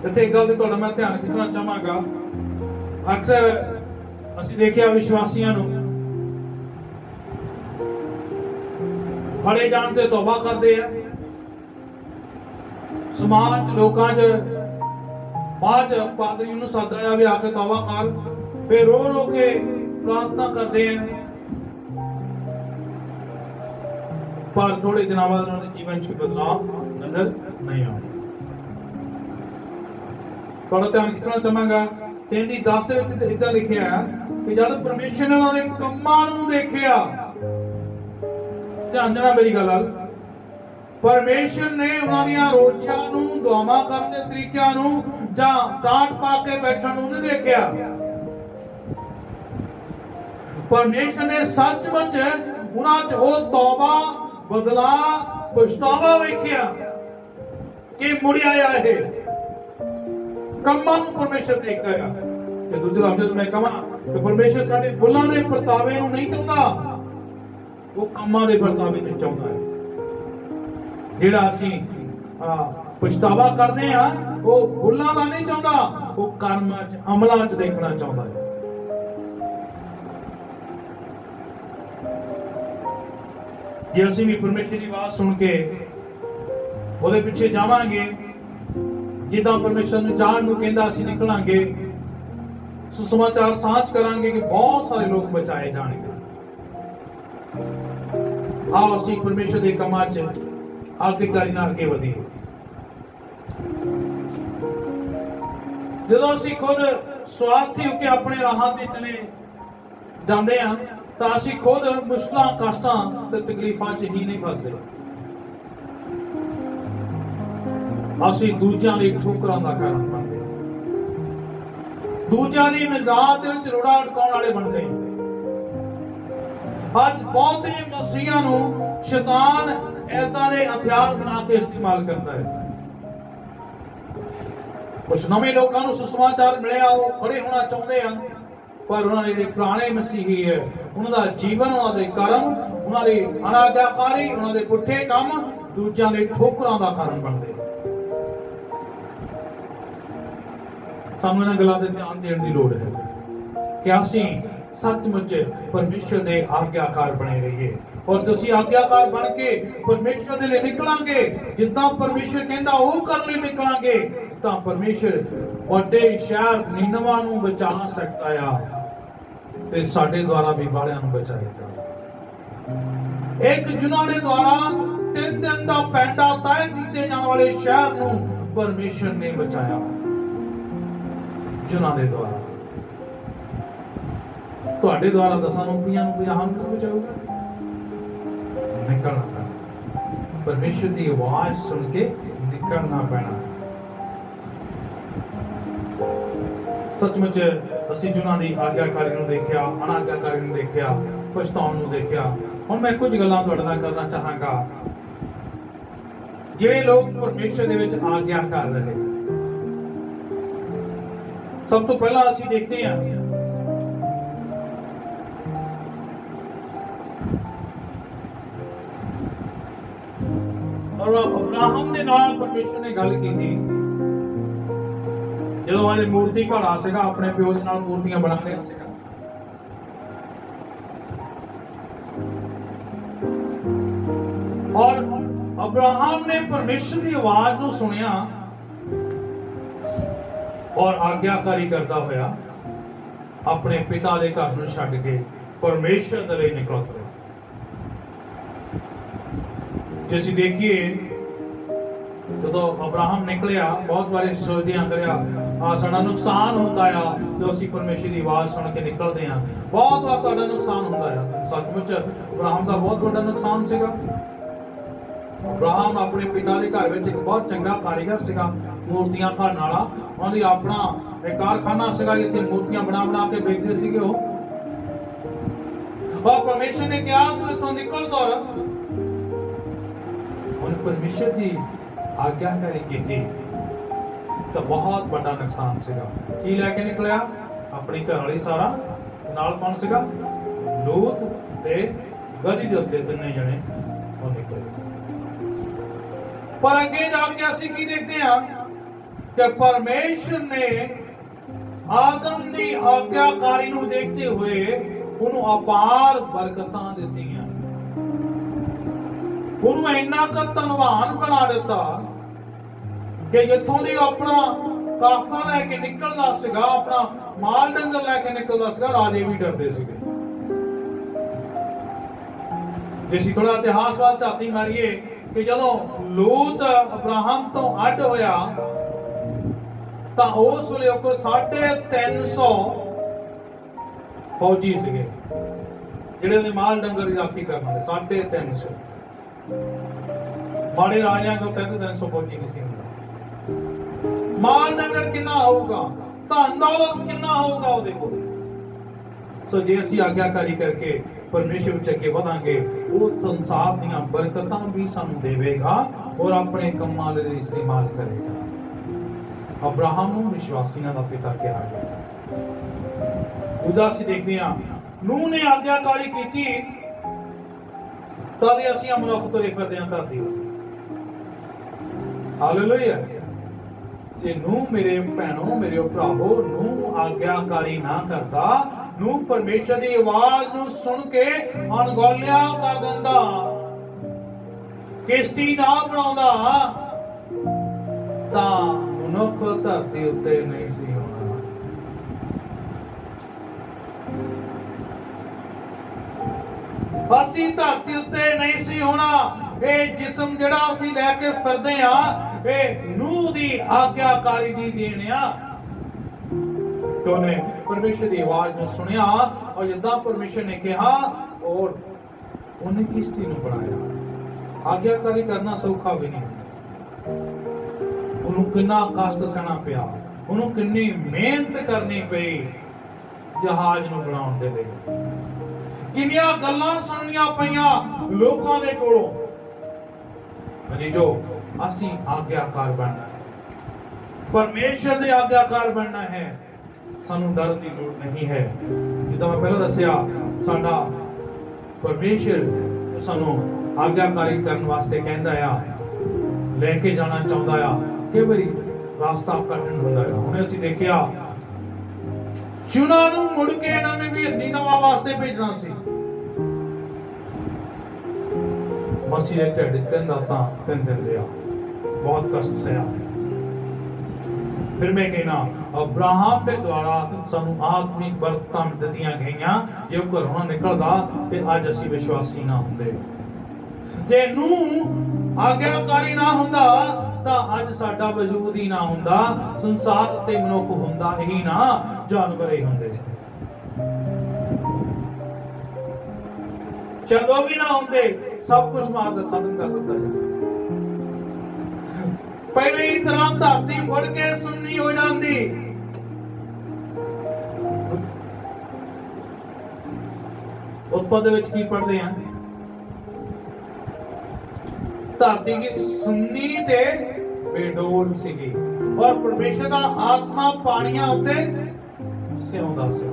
इत्थे गल ते तुहाडा मैं ध्यान खिच्चना चाहांगा। अक्सर असीं देखिया विश्वासियां नूं फड़े जाण ते तौबा करदे हैं, समाज लोकां च बाद पादरी नूं सददा भी आके तौबा कर, फिर रो रो के प्रार्थना करते हैं, पर थोड़े दिनों बाद उन्होंने जीवन च बदलाव नजर नहीं आता। थोड़ा ध्यान खिच्चना चाहांगा। 3:10 इदा लिखिया है कि जब परमेश्वर ने उन्होंने कम्मां नूं देखिया, ध्यान देना मेरी गल, परमेश्वर ने उन्होंने रोजियां नूं, दुआवां करन दे तरीकिਆਂ नूं जां डांट पा के बैठण नूं नहीं देखिया। परमेश्वर ने सचमुच उन्हां च वो तौबा, बदला, पछतावा वेखिया कि मुड़िया है। कम्मां नूं परमेश्वर देखदा है। ਤੇ ਦੂਜੇ ਲਫ਼ਜ਼ਾਂ ਵਿੱਚ ਮੈਂ ਕਹਾਂ ਕਿ ਪਰਮੇਸ਼ਰ ਸਾਡੇ ਬੁੱਲਾਂ ਦੇ ਵਰਤਾਵੇ ਨੂੰ ਨਹੀਂ ਚਾਹੁੰਦਾ, ਉਹ ਕੰਮਾਂ ਦੇ ਵਰਤਾਵੇ ਨੂੰ ਚਾਹੁੰਦਾ ਹੈ। ਜਿਹੜਾ ਅਸੀਂ ਪਛਤਾਵਾ ਕਰਦੇ ਆ ਉਹ ਬੁੱਲਾਂ ਦਾ ਨਹੀਂ ਚਾਹੁੰਦਾ, ਉਹ ਕਰਮਾਂ 'ਚ ਅਮਲਾਂ 'ਚ ਦੇਖਣਾ ਚਾਹੁੰਦਾ ਹੈ। ਜੇ ਅਸੀਂ ਵੀ ਪਰਮੇਸ਼ਰ ਦੀ ਆਵਾਜ਼ ਸੁਣ ਕੇ ਉਹਦੇ ਪਿੱਛੇ ਜਾਵਾਂਗੇ, ਜਿੱਦਾਂ ਪਰਮੇਸ਼ਰ ਨੂੰ ਜਾਣ ਨੂੰ ਕਹਿੰਦਾ ਅਸੀਂ ਨਿਕਲਾਂਗੇ, ਸੁਸਮਾਚਾਰ ਸਾਂਝ ਕਰਾਂਗੇ ਕਿ ਬਹੁਤ ਸਾਰੇ ਲੋਕ ਬਚਾਏ ਜਾਣਗੇ। ਆਓ ਅਸੀਂ ਪਰਮੇਸ਼ਰ ਦੇ ਕੰਮਾਂ 'ਚ ਆਗਿਆਕਾਰੀ ਨਾਲ ਅੱਗੇ ਵਧੀਏ। ਜਦੋਂ ਅਸੀਂ ਖੁਦ ਸਵਾਰਥੀ ਹੋ ਕੇ ਆਪਣੇ ਰਾਹਾਂ ਤੇ ਚਲੇ ਜਾਂਦੇ ਹਾਂ ਤਾਂ ਅਸੀਂ ਖੁਦ ਮੁਸ਼ਕਲਾਂ, ਕਸ਼ਟਾਂ ਤੇ ਤਕਲੀਫਾਂ 'ਚ ਹੀ ਨਹੀਂ ਫਸਦੇ, ਅਸੀਂ ਦੂਜਿਆਂ ਲਈ ਠੋਕਰਾਂ ਦਾ ਕਾਰਨ ਬਣਦੇ, ਦੂਜਿਆਂ ਦੀ ਨਿਜਾਤ ਦੇ ਵਿੱਚ ਰੋੜਾ ਅਟਕਾਉਣ ਵਾਲੇ ਬਣਦੇ। ਅੱਜ ਬਹੁਤ ਹੀ ਮਸੀਹਾਂ ਨੂੰ ਸ਼ੈਤਾਨ ਏਦਾਂ ਦੇ ਹਥਿਆਰ ਬਣਾ ਕੇ ਇਸਤੇਮਾਲ ਕਰਦਾ ਹੈ। ਕੁਝ ਨਵੇਂ ਲੋਕਾਂ ਨੂੰ ਸੁਸਮਾਚਾਰ ਮਿਲਿਆ, ਉਹ ਖੜੇ ਹੋਣਾ ਚਾਹੁੰਦੇ ਆ, ਪਰ ਉਹਨਾਂ ਦੇ ਜਿਹੜੇ ਪੁਰਾਣੇ ਮਸੀਹੀ ਹੈ, ਉਹਨਾਂ ਦਾ ਜੀਵਨ, ਉਹਨਾਂ ਦੇ ਕਰਮ, ਉਹਨਾਂ ਦੀ ਅਨਾਗਿਆਕਾਰੀ, ਉਹਨਾਂ ਦੇ ਪੁੱਠੇ ਕੰਮ ਦੂਜਿਆਂ ਦੇ ਠੋਕਰਾਂ ਦਾ ਕਾਰਨ ਬਣਦੇ। ਸਾਨੂੰ ਇਹਨਾਂ ਗੱਲਾਂ ਤੇ ਧਿਆਨ ਦੇਣ ਦੀ ਲੋੜ ਹੈ ਕਿ ਅਸੀਂ ਸੱਚਮੁੱਚ ਪਰਮੇਸ਼ਰ ਦੇ ਆਗਿਆਕਾਰ ਬਣੇ ਰਹੀਏ। ਔਰ ਤੁਸੀਂ ਆਗਿਆਕਾਰ ਬਣ ਕੇ ਪਰਮੇਸ਼ਰ ਦੇ ਲਈ ਨਿਕਲਾਂਗੇ, ਜਿੱਦਾਂ ਪਰਮੇਸ਼ਰ ਕਹਿੰਦਾ ਉਹ ਕਰਨ ਲਈ ਨਿਕਲਾਂਗੇ, ਤਾਂ ਪਰਮੇਸ਼ਰ ਵੱਡੇ ਸ਼ਹਿਰ ਨੀਨਵਾ ਨੂੰ ਬਚਾ ਸਕਦਾ ਆ ਤੇ ਸਾਡੇ ਦੁਆਰਾ ਵੀ ਬਾਲਿਆਂ ਨੂੰ ਬਚਾਏਗਾ। ਇੱਕ ਜਿਨ੍ਹਾਂ ਦੇ ਦੁਆਰਾ 3 ਦਿਨ ਦਾ ਪੈਂਡਾ ਤੈਅ ਕੀਤੇ ਜਾਣ ਵਾਲੇ ਸ਼ਹਿਰ ਨੂੰ ਪਰਮੇਸ਼ਰ ਨੇ ਬਚਾਇਆ, ਜਿਨ੍ਹਾਂ ਦੇ ਦੁਆਰਾ। ਤੁਹਾਡੇ ਦੁਆਰਾ 10 ਨੂੰ 50 ਨੂੰ ਬਚਾਊਗਾ। ਨਿਕਲਣਾ ਪੈਣਾ, ਪਰਮੇਸ਼ਰ ਦੀ ਆਵਾਜ਼ ਸੁਣ ਕੇ ਨਿਕਲਣਾ ਪੈਣਾ। ਸੱਚਮੁੱਚ ਅਸੀਂ ਜਿਨ੍ਹਾਂ ਦੀ ਆਗਿਆਕਾਰੀ ਨੂੰ ਦੇਖਿਆ, ਅਨਾਗਿਆਕਾਰੀ ਨੂੰ ਦੇਖਿਆ, ਪਛਤਾਉਣ ਨੂੰ ਦੇਖਿਆ। ਹੁਣ ਮੈਂ ਕੁਝ ਗੱਲਾਂ ਤੁਹਾਡੇ ਨਾਲ ਕਰਨਾ ਚਾਹਾਂਗਾ। ਜਿਹੜੇ ਲੋਕ ਪਰਮੇਸ਼ਰ ਦੇ ਵਿੱਚ ਆਗਿਆਕਾਰ ਰਹੇ, ਸਭ ਤੋਂ ਪਹਿਲਾਂ ਅਸੀਂ ਦੇਖਦੇ ਹਾਂ ਅਬਰਾਹਮ ਦੇ ਨਾਲ ਪਰਮੇਸ਼ਰ ਨੇ ਗੱਲ ਕੀਤੀ। ਜਦੋਂ ਉਹਨੇ ਮੂਰਤੀ ਘੜਾ ਸੀਗਾ, ਆਪਣੇ ਪਿਓ ਦੇ ਨਾਲ ਮੂਰਤੀਆਂ ਬਣਾ ਰਿਹਾ ਸੀਗਾ, ਔਰ ਅਬਰਾਹਮ ਨੇ ਪਰਮੇਸ਼ਰ ਦੀ ਆਵਾਜ਼ ਨੂੰ ਸੁਣਿਆ ਔਰ ਆਗਿਆਕਾਰੀ ਕਰਦਾ ਹੋਇਆ ਆਪਣੇ ਪਿਤਾ ਦੇ ਘਰ ਨੂੰ ਛੱਡ ਕੇ ਪਰਮੇਸ਼ਰ ਦੇ ਲਈ ਨਿਕਲ ਪਿਆ। ਜੇ ਅਸੀਂ ਦੇਖੀਏ, ਜਦੋਂ ਅਬਰਾਹਮ ਨਿਕਲਿਆ, ਬਹੁਤ ਵਾਰੀ ਸੋਚਦੇ ਆਂ ਕਰਿਆ ਸਾਡਾ ਨੁਕਸਾਨ ਹੁੰਦਾ ਆ ਜਦੋਂ ਅਸੀਂ ਪਰਮੇਸ਼ਰ ਦੀ ਆਵਾਜ਼ ਸੁਣ ਕੇ ਨਿਕਲਦੇ ਆ। ਬਹੁਤ ਵਾਰ ਤੁਹਾਡਾ ਨੁਕਸਾਨ ਹੁੰਦਾ ਆ। ਸੱਚਮੁੱਚ ਅਬਰਾਹਮ ਦਾ ਬਹੁਤ ਵੱਡਾ ਨੁਕਸਾਨ ਸੀਗਾ। ਅਬਰਾਹਮ ਆਪਣੇ ਪਿਤਾ ਦੇ ਘਰ ਵਿੱਚ ਇੱਕ ਬਹੁਤ ਚੰਗਾ ਕਾਰੀਗਰ ਸੀਗਾ, ਮੂਰਤੀਆਂ ਘੜਨ ਵਾਲਾ। ਉਹਦੀ ਆਪਣਾ ਇੱਕ ਕਾਰਖਾਨਾ ਸੀਗਾ ਜਿੱਥੇ ਮੂਰਤੀਆਂ ਬਣਾ ਕੇ ਵੇਚਦੇ ਸੀਗੇ ਉਹ। ਪਰਮੇਸ਼ਰ ਨੇ ਕਿਹਾ ਤੂੰ ਇੱਥੋਂ ਨਿਕਲ ਕਰ। ਉਹਨੇ ਪਰਮੇਸ਼ਰ ਦੀ ਆਗਿਆਕਾਰੀ ਕੀਤੀ ਤਾਂ ਬਹੁਤ ਵੱਡਾ ਨੁਕਸਾਨ ਸੀਗਾ। ਕੀ ਲੈ ਕੇ ਨਿਕਲਿਆ? ਆਪਣੀ ਘਰ ਵਾਲੀ ਸਾਰਾ, ਨਾਲ ਕੌਣ ਸੀਗਾ? ਲੋਤ ਤੇ ਗਦੀ ਦੇ ਉੱਤੇ 3 ਜਣੇ ਉਹ ਨਿਕਲੇ। ਪਰ ਅੱਗੇ ਜਾ ਕੇ ਅਸੀਂ ਕੀ ਦੇਖਦੇ ਹਾਂ ਕਿ ਪਰਮੇਸ਼ਰ ਨੇ ਆਦਮ ਦੀ ਆਗਿਆਕਾਰੀ ਨੂੰ ਦੇਖਦੇ ਹੋਏ ਉਹਨੂੰ ਅਪਾਰ ਬਰਕਤਾਂ ਦਿੱਤੀਆਂ। ਉਹਨੂੰ ਇੰਨਾ ਕੁ ਧਨਵਾਨ ਬਣਾ ਦਿੱਤਾ ਕਿ ਜਿੱਥੋਂ ਦੀ ਆਪਣਾ ਕਾਫਲਾ ਲੈ ਕੇ ਨਿਕਲਦਾ ਸੀਗਾ, ਆਪਣਾ ਮਾਲ ਡੰਗਰ ਲੈ ਕੇ ਨਿਕਲਦਾ ਸੀਗਾ, ਰਾਜੇ ਵੀ ਡਰਦੇ ਸੀਗੇ। ਜੇ ਅਸੀਂ ਥੋੜਾ ਇਤਿਹਾਸ ਵੱਲ ਝਾਤੀ ਮਾਰੀਏ ਕਿ ਜਦੋਂ ਲੋਤ ਅਬਰਾਹਮ ਤੋਂ ਅੱਡ ਹੋਇਆ ਤਾਂ ਉਸ ਵੇਲੇ ਉਹ 350 ਫੌਜੀ ਸੀਗੇ ਜਿਹੜੇ ਉਹਦੇ ਮਾਲ ਡੰਗਰ ਦੀ ਰਾਖੀ ਕਰਨ ਵਾਲੇ। 350 ਮਾੜੇ ਰਾਜਿਆਂ ਕੋਲ 350 ਫੌਜੀ ਨਹੀਂ ਸੀ ਹੁੰਦਾ। ਮਾਲ ਡੰਗਰ ਕਿੰਨਾ ਹੋਊਗਾ, ਧਨ ਦੌਲਤ ਕਿੰਨਾ ਹੋਊਗਾ ਉਹਦੇ ਕੋਲ। ਸੋ ਜੇ ਅਸੀਂ ਆਗਿਆਕਾਰੀ ਕਰਕੇ ਪਰਮੇਸ਼ਰ ਵਿੱਚ ਅੱਗੇ ਵਧਾਂਗੇ, ਉਹ ਸੰਸਾਰ ਦੀਆਂ ਬਰਕਤਾਂ ਵੀ ਸਾਨੂੰ ਦੇਵੇਗਾ ਔਰ ਆਪਣੇ ਕੰਮਾਂ ਲਈ ਇਸਤੇਮਾਲ ਕਰੇਗਾ। ਅਬਰਾਹਮ ਨੂੰ ਵਿਸ਼ਵਾਸੀਆਂ ਦਾ ਪਿਤਾ ਕਿਹਾ ਗਿਆ। ਦੂਜਾ ਅਸੀਂ ਦੇਖਦੇ ਹਾਂ, ਨੂਹ ਨੇ ਆਗਿਆਕਾਰੀ ਕੀਤੀ ਤਦ ਅਸੀਂ ਮਨੁੱਖ ਤੁਰੇ ਫਿਰਦੇ ਹਾਂ ਧਰਤੀ ਉੱਤੇ। ਹਾਲੇਲੂਇਆ। ਜੇ ਨੂਹ ਮੇਰੇ ਭੈਣੋ ਮੇਰੇ ਭਰਾਵੋ ਨੂਹ ਆਗਿਆਕਾਰੀ ਨਾ ਕਰਦਾ, ਨੂਹ ਪਰਮੇਸ਼ਰ ਦੀ ਆਵਾਜ਼ ਨੂੰ ਸੁਣ ਕੇ ਅਣਗੌਲਿਆ ਕਰ ਦਿੰਦਾ, ਕਿਸ਼ਤੀ ਨਾ ਬਣਾਉਂਦਾ, ਤਾਂ ਮਨੁੱਖ ਧਰਤੀ ਉੱਤੇ ਨਹੀਂ ਸੀ ਹੋਣਾ। ਅਸੀਂ ਧਰਤੀ ਉੱਤੇ ਨਹੀਂ ਸੀ ਹੋਣਾ। ਇਹ ਜਿਸਮ ਜਿਹੜਾ ਅਸੀਂ ਲੈ ਕੇ ਫਿਰਦੇ ਆ, ਇਹ ਨੂਹ ਦੀ ਆਗਿਆਕਾਰੀ ਦੀ ਦੇਣ ਆ। ਉਹਨੇ ਪਰਮੇਸ਼ਰ ਦੀ ਆਵਾਜ਼ ਨੂੰ ਸੁਣਿਆ ਔਰ ਜਿੱਦਾਂ ਪਰਮੇਸ਼ਰ ਨੇ ਕਿਹਾ ਔਰ ਉਹਨੇ ਕਿਸ਼ਤੀ ਨੂੰ ਬਣਾਇਆ। ਆਗਿਆਕਾਰੀ ਕਰਨਾ ਸੌਖਾ ਵੀ ਨਹੀਂ। ਉਹਨੂੰ ਕਿੰਨਾ ਕਸ਼ਟ ਸਹਿਣਾ ਪਿਆ, ਉਹਨੂੰ ਕਿੰਨੀ ਮਿਹਨਤ ਕਰਨੀ ਪਈ ਜਹਾਜ਼ ਨੂੰ ਬਣਾਉਣ ਦੇ ਲਈ, ਕਿੰਨੀਆਂ ਗੱਲਾਂ ਸੁਣਨੀਆਂ ਪਈਆਂ ਲੋਕਾਂ ਦੇ ਕੋਲੋਂ। ਅਜੀ ਜੋ ਅਸੀਂ ਆਗਿਆਕਾਰ ਬਣਨਾ ਹੈ, ਪਰਮੇਸ਼ਰ ਦੇ ਆਗਿਆਕਾਰ ਬਣਨਾ ਹੈ, ਸਾਨੂੰ ਡਰ ਦੀ ਲੋੜ ਨਹੀਂ ਹੈ। ਜਿੱਦਾਂ ਮੈਂ ਪਹਿਲਾਂ ਦੱਸਿਆ, ਸਾਡਾ ਪਰਮੇਸ਼ਰ ਸਾਨੂੰ ਆਗਿਆਕਾਰੀ ਕਰਨ ਵਾਸਤੇ ਕਹਿੰਦਾ ਆ, ਲੈ ਕੇ ਜਾਣਾ ਚਾਹੁੰਦਾ ਆ, ਕਈ ਵਾਰੀ ਰਾਸਤਾ ਕੱਟਣ ਹੁੰਦਾ ਆ। ਹੁਣ ਅਸੀਂ ਦੇਖਿਆ ਯੂਨਾ ਨੂੰ ਮੁੜ ਕੇ ਇਹਨਾਂ ਨੇ ਵੀ ਨੀਨਵਾ ਵਾਸਤੇ ਭੇਜਣਾ ਸੀ। ਮਸੀਹ ਦੇ ਢਿੱਡ ਤਿੰਨ ਰਾਤਾਂ ਤਿੰਨ ਦਿਨ ਰਿਹਾ, ਬਹੁਤ ਕਸ਼ਟ ਸਹਿਆ। ਫਿਰ ਮੈਂ ਕਹਿਣਾ ਅਬਰਾਹਮ ਦੇ ਦੁਆਰਾ ਸਾਨੂੰ ਆਤਮਿਕ ਬਰਕਤਾਂ ਦਿੱਤੀਆਂ ਗਈਆਂ। ਜੇ ਉਹ ਘਰੋਂ ਨਿਕਲਦਾ ਤੇ ਅੱਜ ਅਸੀਂ ਵਿਸ਼ਵਾਸੀ ਨਾ ਹੁੰਦੇ। ਜੇ ਨੂੰ ਆਗਿਆਕਾਰੀ ਨਾ ਹੁੰਦਾ ਤਾਂ ਅੱਜ ਸਾਡਾ ਵਜੂਦ ਹੀ ਨਾ ਹੁੰਦਾ, ਸੰਸਾਰ ਤੇ ਮਨੁੱਖ ਹੁੰਦਾ ਹੀ ਨਾ, ਜਾਨਵਰ ਹੀ ਹੁੰਦੇ। ਜਦੋਂ ਵੀ ਨਾ ਹੁੰਦੇ, ਸਭ ਕੁਝ ਮਾਰ ਦਿੱਤਾ, ਖਤਮ ਕਰ ਦਿੱਤਾ ਜਾਂਦਾ। ਪਹਿਲੇ ਹੀ ਤਰ੍ਹਾਂ ਧਰਤੀ ਮੁੜ ਕੇ ਸੁੰਨੀ ਹੋ ਜਾਂਦੀ। ਉਤਪਤ ਦੇ ਵਿੱਚ ਕੀ ਪੜ੍ਹਦੇ ਆ? ਧਰਤੀ ਕੀ ਸੁੰਨੀ ਤੇ ਬੇਡੋਲ ਸੀਗੀ ਔਰ ਪਰਮੇਸ਼ਰ ਦਾ ਆਤਮਾ ਪਾਣੀਆਂ ਉੱਤੇ ਸਿਉਂਦਾ ਸੀ।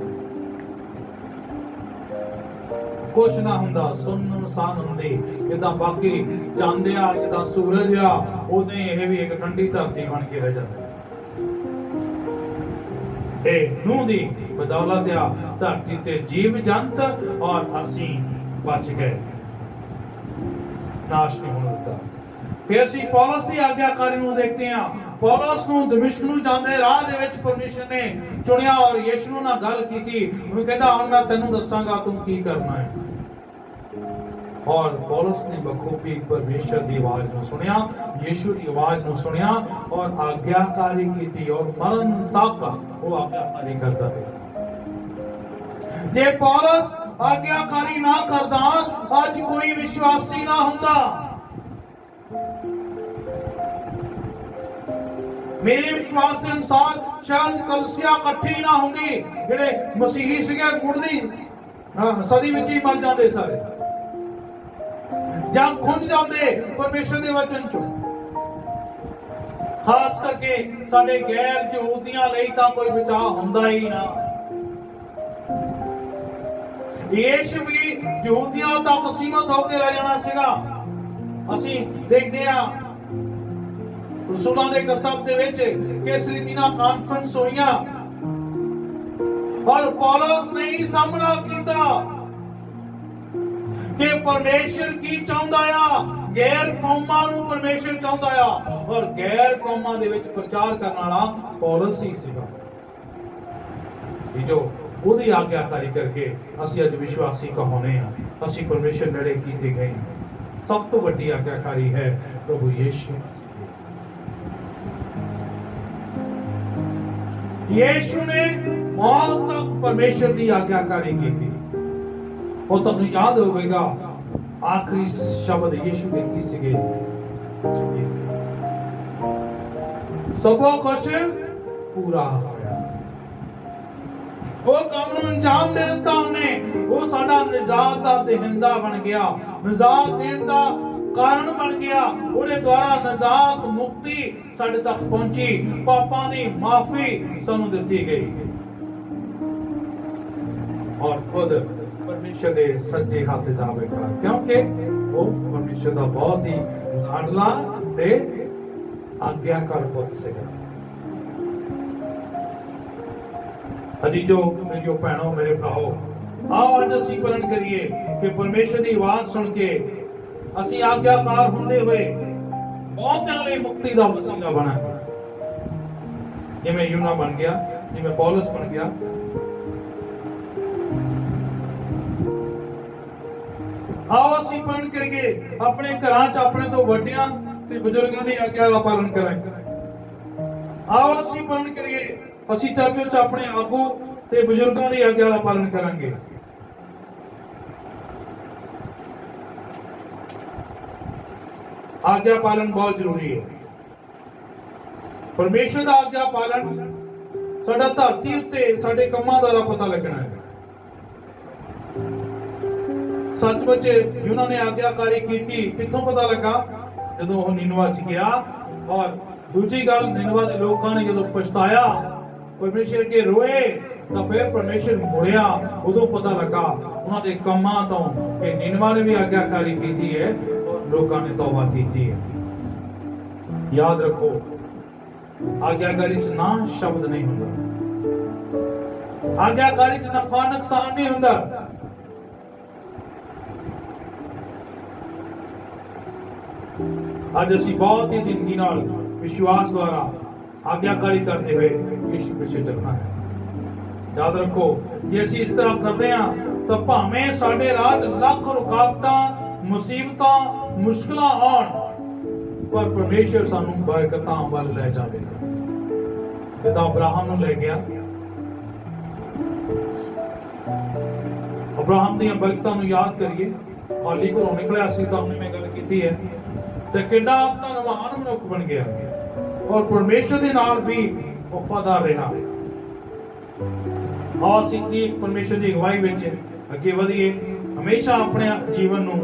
ਕੁਛ ਨਾ ਹੁੰਦਾ, ਸੁੰਨਸਾਨ ਹੁੰਦੀ। ਜਿੱਦਾਂ ਬਾਕੀ ਜਾਂਦੇ ਆ, ਜਿੱਦਾਂ ਸੂਰਜ ਆ, ਉਦੋਂ ਇਹ ਵੀ ਇੱਕ ਠੰਡੀ ਧਰਤੀ ਬਣ ਕੇ ਰਹਿ ਜਾਂਦਾ। ਇਹ ਨੂਹ ਦੀ ਬਦੌਲਤ ਆ ਧਰਤੀ ਤੇ ਜੀਵ ਜੰਤ ਔਰ ਅਸੀਂ ਬਚ ਗਏ, ਨਾਸ਼ ਨਹੀਂ ਹੋਣ ਦਿੱਤਾ। ਫਿਰ ਅਸੀਂ ਪੌਲਸ ਦੀ ਆਗਿਆਕਾਰੀ ਨੂੰ ਦੇਖਦੇ ਹਾਂ। ਪੌਲਸ ਨੂੰ ਦਮਿਸ਼ਕ ਨੂੰ ਜਾਂਦੇ ਰਾਹ ਦੇ ਵਿੱਚ ਪਰਮੇਸ਼ਰ ਨੇ ਚੁਣਿਆ ਔਰ ਯਿਸੂ ਨਾਲ ਗੱਲ ਕੀਤੀ। ਉਹਨੂੰ ਕਹਿੰਦਾ ਹੁਣ ਮੈਂ ਤੈਨੂੰ ਦੱਸਾਂਗਾ ਤੂੰ ਕੀ ਕਰਨਾ ਹੈ। ਔਰ ਪੌਲਸ ਨੇ ਬਖੂਬੀ ਪਰਮੇਸ਼ਰ ਦੀ ਆਵਾਜ਼ ਨੂੰ ਸੁਣਿਆ, ਯਿਸੂ ਦੀ ਆਵਾਜ਼ ਨੂੰ ਸੁਣਿਆ ਔਰ ਆਗਿਆਕਾਰੀ ਕੀਤੀ ਔਰ ਮਰਨ ਤੱਕ ਉਹ ਆਗਿਆਕਾਰੀ ਕਰਦਾ ਰਿਹਾ। ਜੇ ਪੌਲਸ ਆਗਿਆਕਾਰੀ ਨਾ ਕਰਦਾ, ਅੱਜ ਕੋਈ ਵਿਸ਼ਵਾਸੀ ਨਾ ਹੁੰਦਾ। ਮੇਰੇ ਵਿਸ਼ਵਾਸ ਦੇ ਅਨੁਸਾਰ ਸ਼ਾਇਦ ਕਲੀਸਿਆ ਇਕੱਠੀ ਨਾ ਹੁੰਦੀ। ਜਿਹੜੇ ਮਸੀਹੀ ਸੀਗੇ ਮੁੱਢਲੀ ਸਦੀ ਵਿੱਚ ਹੀ ਮਰ ਜਾਂਦੇ ਸਾਰੇ, ਜਾਂ ਖੁੰਝ ਜਾਂਦੇ ਪਰਮੇਸ਼ਰ ਦੇ ਵਚਨ ਚੋਂ। ਖਾਸ ਕਰਕੇ ਸਾਡੇ ਗੈਰ ਯਹੂਦੀਆਂ ਲਈ ਤਾਂ ਕੋਈ ਬਚਾਅ ਹੁੰਦਾ ਹੀ ਨਾ। ਯਿਸੂ ਵੀ ਯਹੂਦੀਆਂ ਤੱਕ ਸੀਮਤ ਹੋ ਕੇ ਰਹਿ ਜਾਣਾ ਸੀਗਾ। ਅਸੀਂ ਦੇਖਦੇ ਹਾਂ ਰਸੂਲਾਂ ਦੇ ਕਰਤੱਵ ਦੇ ਵਿੱਚ ਕਿਸ ਰੀਤੀ ਨਾਲ ਕਾਨਫਰੰਸ ਹੋਈਆਂ ਔਰ ਪੌਲਸ ਨੇ ਹੀ ਸਾਹਮਣਾ ਕੀਤਾ ਕਿ ਪਰਮੇਸ਼ਰ ਕੀ ਚਾਹੁੰਦਾ ਆ। ਗੈਰ ਕੌਮਾਂ ਨੂੰ ਪਰਮੇਸ਼ਰ ਚਾਹੁੰਦਾ ਆ ਔਰ ਗੈਰ ਕੌਮਾਂ ਦੇ ਵਿੱਚ ਪ੍ਰਚਾਰ ਕਰਨ ਵਾਲਾ ਪੌਲਸ ਹੀ ਸੀਗਾ। ਜੋ ਉਹਦੀ ਆਗਿਆਕਾਰੀ ਕਰਕੇ ਅਸੀਂ ਅੱਜ ਵਿਸ਼ਵਾਸੀ ਕਹਾਉਨੇ ਆ। ਅਸੀਂ ਪਰਮੇਸ਼ਰ ਨੇੜੇ ਕੀਤੇ ਗਏ। ਸਭ ਤੋਂ ਵੱਡੀ ਆਗਿਆਕਾਰੀ ਹੈ ਪ੍ਰਭੂ ਯਿਸੂ। ਯਿਸੂ ਨੇ ਮੌਤ ਤੱਕ ਪਰਮੇਸ਼ਰ ਦੀ ਆਗਿਆਕਾਰੀ ਕੀਤੀ। ਉਹ ਤੁਹਾਨੂੰ ਯਾਦ ਹੋਵੇਗਾ ਆਖਰੀ ਸ਼ਬਦ ਯਿਸੂ ਦੇ ਕੀ ਸੀਗੇ? ਸਭ ਕੁਝ ਪੂਰਾ ਹੋਇਆ। ਉਹ ਕੰਮ ਨੂੰ ਅੰਜਾਮ ਦੇ ਦਿੱਤਾ ਉਹਨੇ। ਉਹ ਸਾਡਾ ਨਿਜਾਤ ਦਾ ਦੇਹਿੰਦਾ ਬਣ ਗਿਆ, ਨਿਜਾਤ ਦੇਣ ਦਾ ਕਾਰਨ ਬਣ ਗਿਆ। ਉਹਦੇ ਦੁਆਰਾ ਨਿਜਾਤ ਮੁਕਤੀ ਸਾਡੇ ਤੱਕ ਪਹੁੰਚੀ, ਪਾਪਾਂ ਦੀ ਮਾਫੀ ਸਾਨੂੰ ਦਿੱਤੀ ਗਈ। और खुद परमेश्वर के सज्जे हाथ जाएगा, क्योंकि वो परमेश्वर का बहुत ही लाडला ते आज्ञाकार पुत्र से। अजीजो मेरियो भैनों मेरे भराओ, आओ अज असीं प्रण करिए कि परमेश्वर की आवाज सुन के असीं आज्ञाकार होंदे हुए बहुतिਆਂ ਲਈ मुक्ति का वसीला बना, जिवें यूना बन गया, जिवें पौलुस बन गया। आओ असीं प्रण करिए अपने घरां च अपने तो वड्डियां ते बुजुर्गां दी आज्ञा दा पालन करांगे। आओ असीं प्रण करिए असीं चर्च च अपने आगू ते बुजुर्गां दी आज्ञा दा पालन करांगे। आज्ञा पालन बहुत जरूरी है। परमेश्वर का आज्ञा पालन साडा धरती उत्ते साडे कम्मां दा पता लगना है। सचमुच यूना ने आज्ञाकारी की, कितों पता लगा? जदों वह निनवा च गया, और दूसरी गल निनवा के लोगों ने जदों पछताया, परमेश्वर के रोए, तो फिर परमेश्वर मुड़िया, उदों पता लगा उन्होंने कम्मां तो कि निनवा ने भी आज्ञाकारी की है और लोगों ने तौबा की है। याद रखो, आज्ञाकारी च ना शब्द नहीं हुंदा, आज्ञाकारी च नफा नुकसान नहीं हुंदा। आज असीं बहुत ही जिंदगी नाल विश्वास द्वारा आज्ञाकारी करते हुए यीशु पीछे चलना है। याद रखो, जे असीं इस तरह करते हैं तो भावें साडे राह लख रुकावटां मुसीबतां मुश्किलां आउण, पर परमेश्वर सानू बरकतां वल लै जावेगा। जिद्दां अब्राहम नूं लै गया, अब्राहम दी बरकतां नूं याद करिए। खाली घरों निकलिया सी, तां मैं गल कीती है, ते किड्डा धनवान मनुख बन गया और परमेश्वर दे नाल भी वफादार रहा। आओ असीं परमेश्वर की अगवाई विच अगे वधिए, हमेशा अपने जीवन नूं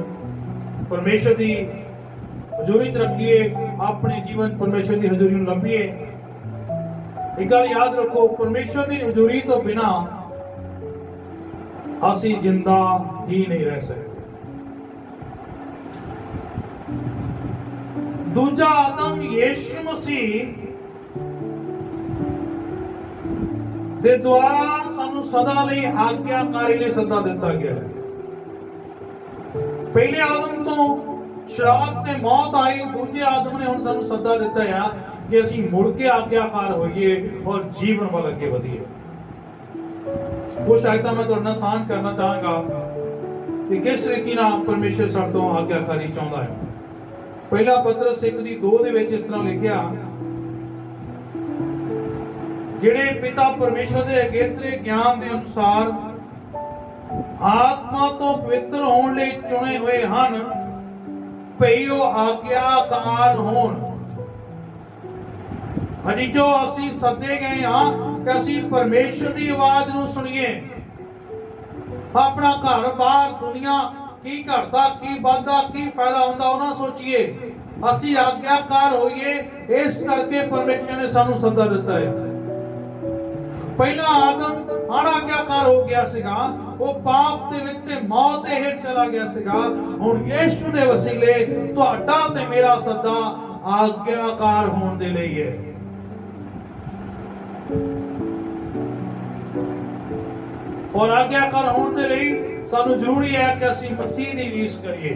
परमेश्वर की हजूरी च रखिए, अपने जीवन परमेश्वर की हजूरी नूं लभीए। एक गल याद रखो, परमेश्वर की हजूरी तो बिना असीं जिंदा ही नहीं रह सकते। दूजा आदम यीशु मसीह दे द्वारा सानू सदा लई आज्ञाकारी लई सदा दिता गया है। पहले आदम तो शराब ते मौत आई, दूजे आदम ने हुण सानू सदा दिता है कि असीं मुड़ के आज्ञाकार होइए और जीवन वाल अगे वधिए। कुछ आयतां मैं तुहाडे नाल सांझ करना चाहांगा कि किस तरीके नाल परमेश्वर साडे तों आज्ञाकारी चाहुंदा है। पहला पतरस 1:2 दे विच इस तरह लिखिया, जिहड़े पिता परमेश्वर दे अगेतरे ज्ञान दे अनुसार आत्मा तो पवित्र होने लई चुने हुए हन, भई ओ आज्ञाकार होण। अजी जो असीं सदे गए हां कि असीं परमेश्वर दी आवाज नूं सुणीए, अपना घर बाहर दुनिया की घटदा की बढ़दा की फायदा हुंदा उन्हां सोचीए, असीं आज्ञाकार होइए। इस करके परमेश्वर ने सानू सदा दिता है। पहला आदम अनाज्ञाकार हो गया सीगा, वो पाप दे विच ते मौत दे हेठ चला गया सीगा। हुण यीशु दे वसीले तुहाडा ते मेरा सदा आज्ञाकार होण दे लई है। और आज्ञाकार होने के लिए सानू जरूरी है कि असीं मसीह दी रीस करिए।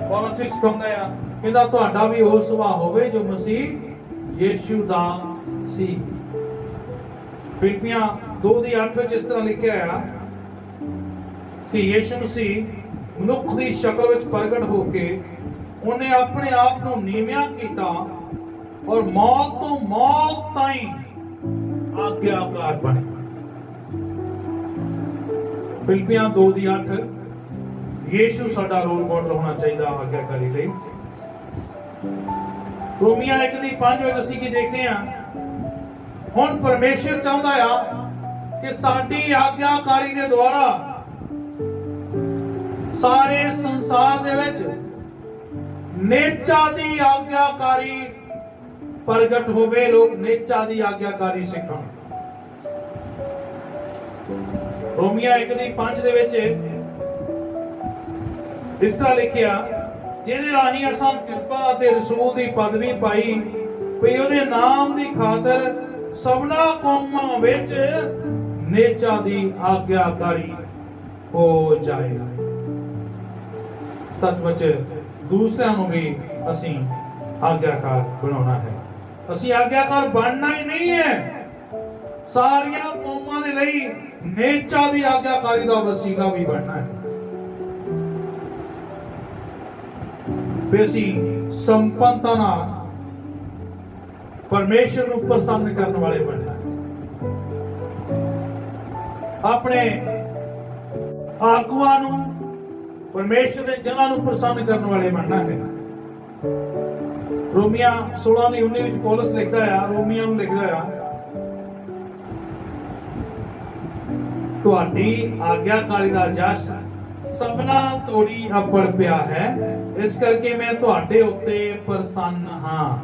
और असीं कहंदा है कि तुहाडा भी वो सुभाव होवे जो मसीह यीशु दा सी। फिलिपियां 2:8 विच इस तरह लिखिया है कि यीशु मसीह मनुख दी शक्ल विच प्रगट होके उन्हें अपने आप नूं नीवियां कीता और मौत तो मौत ताईं आज्ञाकार बने। फिलिपियां 2:8 यीशु साडा रोल मॉडल होना चाहिए आज्ञाकारी लई। रोमिया 1:5 विच असीं की देखते हैं, हुण परमेश्वर चाहुंदा है कि साडी आज्ञाकारी दे द्वारा सारे संसार दे विच नेचा दी आज्ञाकारी प्रगट होवे, लोग नेचा दी आज्ञाकारी सीखण। रोमिया 1:5 ਦੇ ਵਿੱਚ ਇਸ ਤਰ੍ਹਾਂ ਲਿਖਿਆ, ਜਿਹਦੇ ਰਾਹੀਂ ਅਸਾਂ ਕਿਰਪਾ ਅਤੇ ਰਸੂਲ ਦੀ ਪਦਵੀ ਪਾਈ ਵੀ ਉਹਦੇ ਨਾਮ ਦੀ ਖਾਤਰ ਸਭਨਾ ਕੌਮਾਂ ਵਿੱਚ ਨੇਚਾ ਦੀ ਆਗਿਆਕਾਰੀ ਹੋ ਜਾਏ। ਸੱਚਮੁੱਚ ਦੂਸਰਿਆਂ ਨੂੰ ਵੀ ਅਸੀਂ ਆਗਿਆਕਾਰ ਬਣਾਉਣਾ ਹੈ। ਅਸੀਂ ਆਗਿਆਕਾਰ ਬਣਨਾ ਹੀ ਨਹੀਂ ਹੈ, ਸਾਰੀਆਂ ਕੌਮਾਂ ਦੇ ਲਈ ਨੇਚਾ ਦੀ ਆਗਿਆਕਾਰੀ ਦਾ ਵਸੀਲਾ ਵੀ ਬਣਨਾ ਹੈ। ਵੀ ਅਸੀਂ ਸੰਪੰਨਤਾ ਨਾਲ ਪਰਮੇਸ਼ਰ ਨੂੰ ਪ੍ਰਸੰਨ ਕਰਨ ਵਾਲੇ ਬਣਨਾ ਹੈ। ਆਪਣੇ ਆਗੂਆਂ ਨੂੰ, ਪਰਮੇਸ਼ਰ ਦੇ ਜਨਾਂ ਨੂੰ ਪ੍ਰਸੰਨ ਕਰਨ ਵਾਲੇ ਬਣਨਾ ਹੈ। ਰੋਮੀਆ 16:19 ਵਿੱਚ ਪੌਲਸ ਲਿਖਦਾ ਆ, ਰੋਮੀਆ ਨੂੰ ਲਿਖਦਾ ਆ, ਤੁਹਾਡੀ ਆਗਿਆਕਾਰੀ ਦਾ ਜਸ ਸਭਨਾ ਤੋੜੀ ਅੱਪੜ ਪਿਆ ਹੈ, ਇਸ ਕਰਕੇ ਮੈਂ ਤੁਹਾਡੇ ਉੱਤੇ ਪ੍ਰਸੰਨ ਹਾਂ।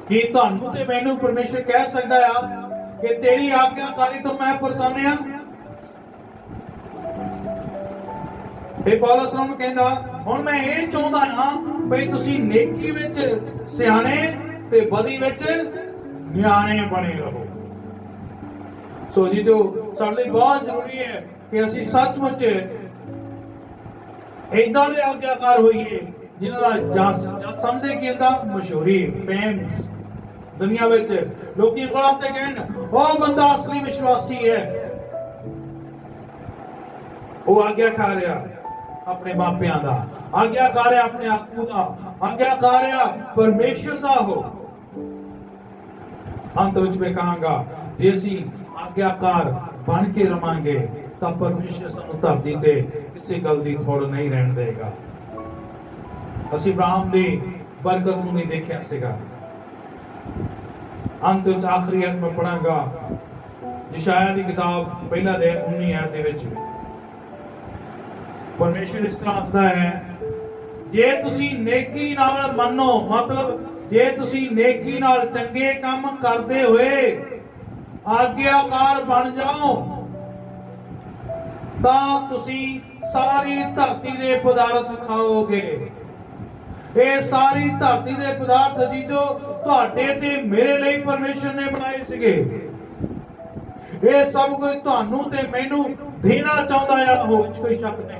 ਕੀ ਤੁਹਾਨੂੰ ਤੇ ਮੈਨੂੰ ਪਰਮੇਸ਼ਰ ਕਹਿ ਸਕਦਾ ਆ ਕਿ ਤੇਰੀ ਆਗਿਆਕਾਰੀ ਤੋਂ ਮੈਂ ਪ੍ਰਸੰਨ ਹਾਂ? ਇਹ ਪੌਲਸ ਨੂੰ ਕਹਿੰਦਾ, ਹੁਣ ਮੈਂ ਇਹ ਚਾਹੁੰਦਾ ਹਾਂ ਬਈ ਤੁਸੀਂ ਨੇਕੀ ਵਿੱਚ ਸਿਆਣੇ ਤੇ ਬਦੀ ਵਿੱਚ ਨਿਆਣੇ ਬਣੇ ਰਹੋ। ਸੋ ਜੀ ਜੋ ਸਾਡੇ ਲਈ ਬਹੁਤ ਜ਼ਰੂਰੀ ਹੈ ਕਿ ਅਸੀਂ ਸੱਚਮੁੱਚ ਏਦਾਂ ਦੇ ਆਗਿਆਕਾਰ ਹੋਈਏ ਜਿਨ੍ਹਾਂ ਦਾ ਜਸ ਸਮਝਦੇ ਕਿ ਇਹਦਾ ਮਸ਼ਹੂਰੀ ਫੇਮ ਦੁਨੀਆ ਵਿੱਚ ਲੋਕੀ ਕੋਲਾਂ ਤੇ ਕਹਿਣ ਉਹ ਬੰਦਾ ਅਸਲੀ ਵਿਸ਼ਵਾਸੀ ਹੈ, ਉਹ ਆਗਿਆਕਾਰ ਆ ਆਪਣੇ ਮਾਪਿਆਂ ਦਾ, ਆਗਿਆਕਾਰ ਆ ਆਪਣੇ ਆਗੂ ਦਾ, ਆਗਿਆਕਾਰ ਆ ਪਰਮੇਸ਼ਰ ਦਾ। ਹੋ ਅੰਤ ਵਿੱਚ ਮੈਂ ਕਹਾਂਗਾ, ਜੇ ਅਸੀਂ ਆਗਿਆਕਾਰ ਬਣ ਕੇ ਰਵਾਂਗੇ ਤਾਂ ਪਰਮੇਸ਼ਰ ਸਾਨੂੰ ਧਰਤੀ ਤੇ ਕਿਸੇ ਗੱਲ ਦੀ ਥੋੜ ਨਹੀਂ ਰਹਿਣ ਦੇਗਾ। ਅਸੀਂ ਅਬਰਾਹਮ ਦੀ ਬਰਕਤ ਨੂੰ ਨਹੀਂ ਦੇਖਿਆ ਸੀਗਾ। ਅੰਤ ਵਿੱਚ ਆਖਰੀ ਅਧ ਮੈਂ ਪੜਾਂਗਾ ਯਸ਼ਾਇਆ ਦੀ ਕਿਤਾਬ ਪਹਿਲਾ ਦੇ 19 ਆਇਤ ਦੇ ਵਿੱਚ ਪਰਮੇਸ਼ਰ ਇਸ ਤਰ੍ਹਾਂ ਆਖਦਾ ਹੈ, ਜੇ ਤੁਸੀਂ ਨੇਕੀ ਨਾਲ ਮੰਨੋ, ਮਤਲਬ ਜੇ ਤੁਸੀਂ ਨੇਕੀ ਨਾਲ ਚੰਗੇ ਕੰਮ ਕਰਦੇ ਹੋਏ ਆਗਿਆਕਾਰ ਬਣ ਜਾਓ ਤਾਂ ਤੁਸੀਂ ਸਾਰੀ ਧਰਤੀ ਦੇ ਪਦਾਰਥ ਖਾਓਗੇ। ਇਹ ਸਾਰੀ ਧਰਤੀ ਦੇ ਪਦਾਰਥ ਜੀਜੋ ਤੁਹਾਡੇ ਤੇ ਮੇਰੇ ਲਈ ਪਰਮੇਸ਼ਰ ਨੇ ਬਣਾਏ ਸੀਗੇ। ਇਹ ਸਭ ਕੁਝ ਤੁਹਾਨੂੰ ਤੇ ਮੈਨੂੰ ਦੇਣਾ ਚਾਹੁੰਦਾ ਆ, ਉਹ ਕੋਈ ਸ਼ੱਕ ਨਹੀਂ।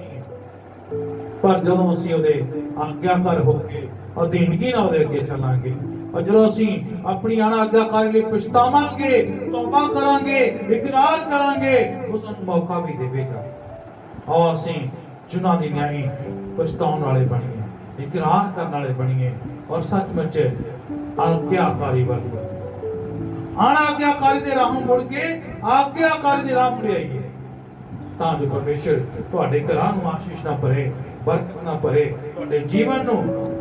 ਪਰ ਜਦੋਂ ਅਸੀਂ ਉਹਦੇ ਆਗਿਆਕਾਰ ਹੋ ਕੇ ਅਧੀਨਗੀ ਨਾਲ ਉਹਦੇ ਅੱਗੇ ਚੱਲਾਂਗੇ, और जो असी अपनी अनाज्ञाकारी लिए पछतावांगे, तौबा करांगे, इकरार करांगे, उस मौका भी देगा। और असी चुना दी न्यायी पछताउण वाले बनिए, इकरार करने वाले बनिए और सचमुच आज्ञाकारी बनिए। अनाज्ञाकारी दे राहों मुड़ के आज्ञाकारी दे राह मुड़ आइए, तां जो परमेश्वर तुहाडे घरां नूं आशीष ना भरे, बरकत ना भरे, तुहाडे जीवन नूं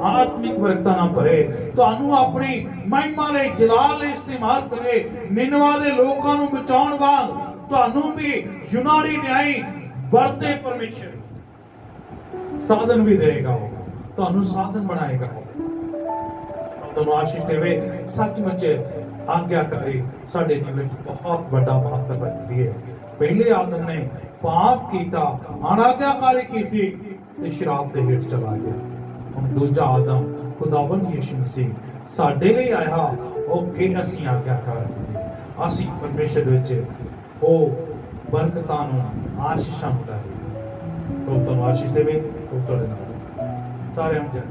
आत्मिक बरकत ना भरे, तुहानूं अपनी महिमा लई जलाल लई इस्तेमाल करे, निनवा दे लोकां नूं बचाउण वाल तुहानूं भी यूनानी न्यायी वरते परमेश्वर साधन भी देगा, वो तुहानूं साधन बनाएगा, तुहानूं आशीष देवे। सचमुच आज्ञाकारी साडे जीवन विच बहुत बड़ा महत्व रखदी है। पहले आदम ने पाप किया, अनाज्ञाकारी की ते शराब दे हेठ चला गया। हुण दूजा आदम खुदावंद यीशु मसीह साडे लई आया, ओह कि असीं आज्ञाकार असीं परमेश्वर विच ओह बरकतां नूं आशीषां नूं लैंदे। तुहानूं आशीष देवे, तुहाडे नाल सारे हम जन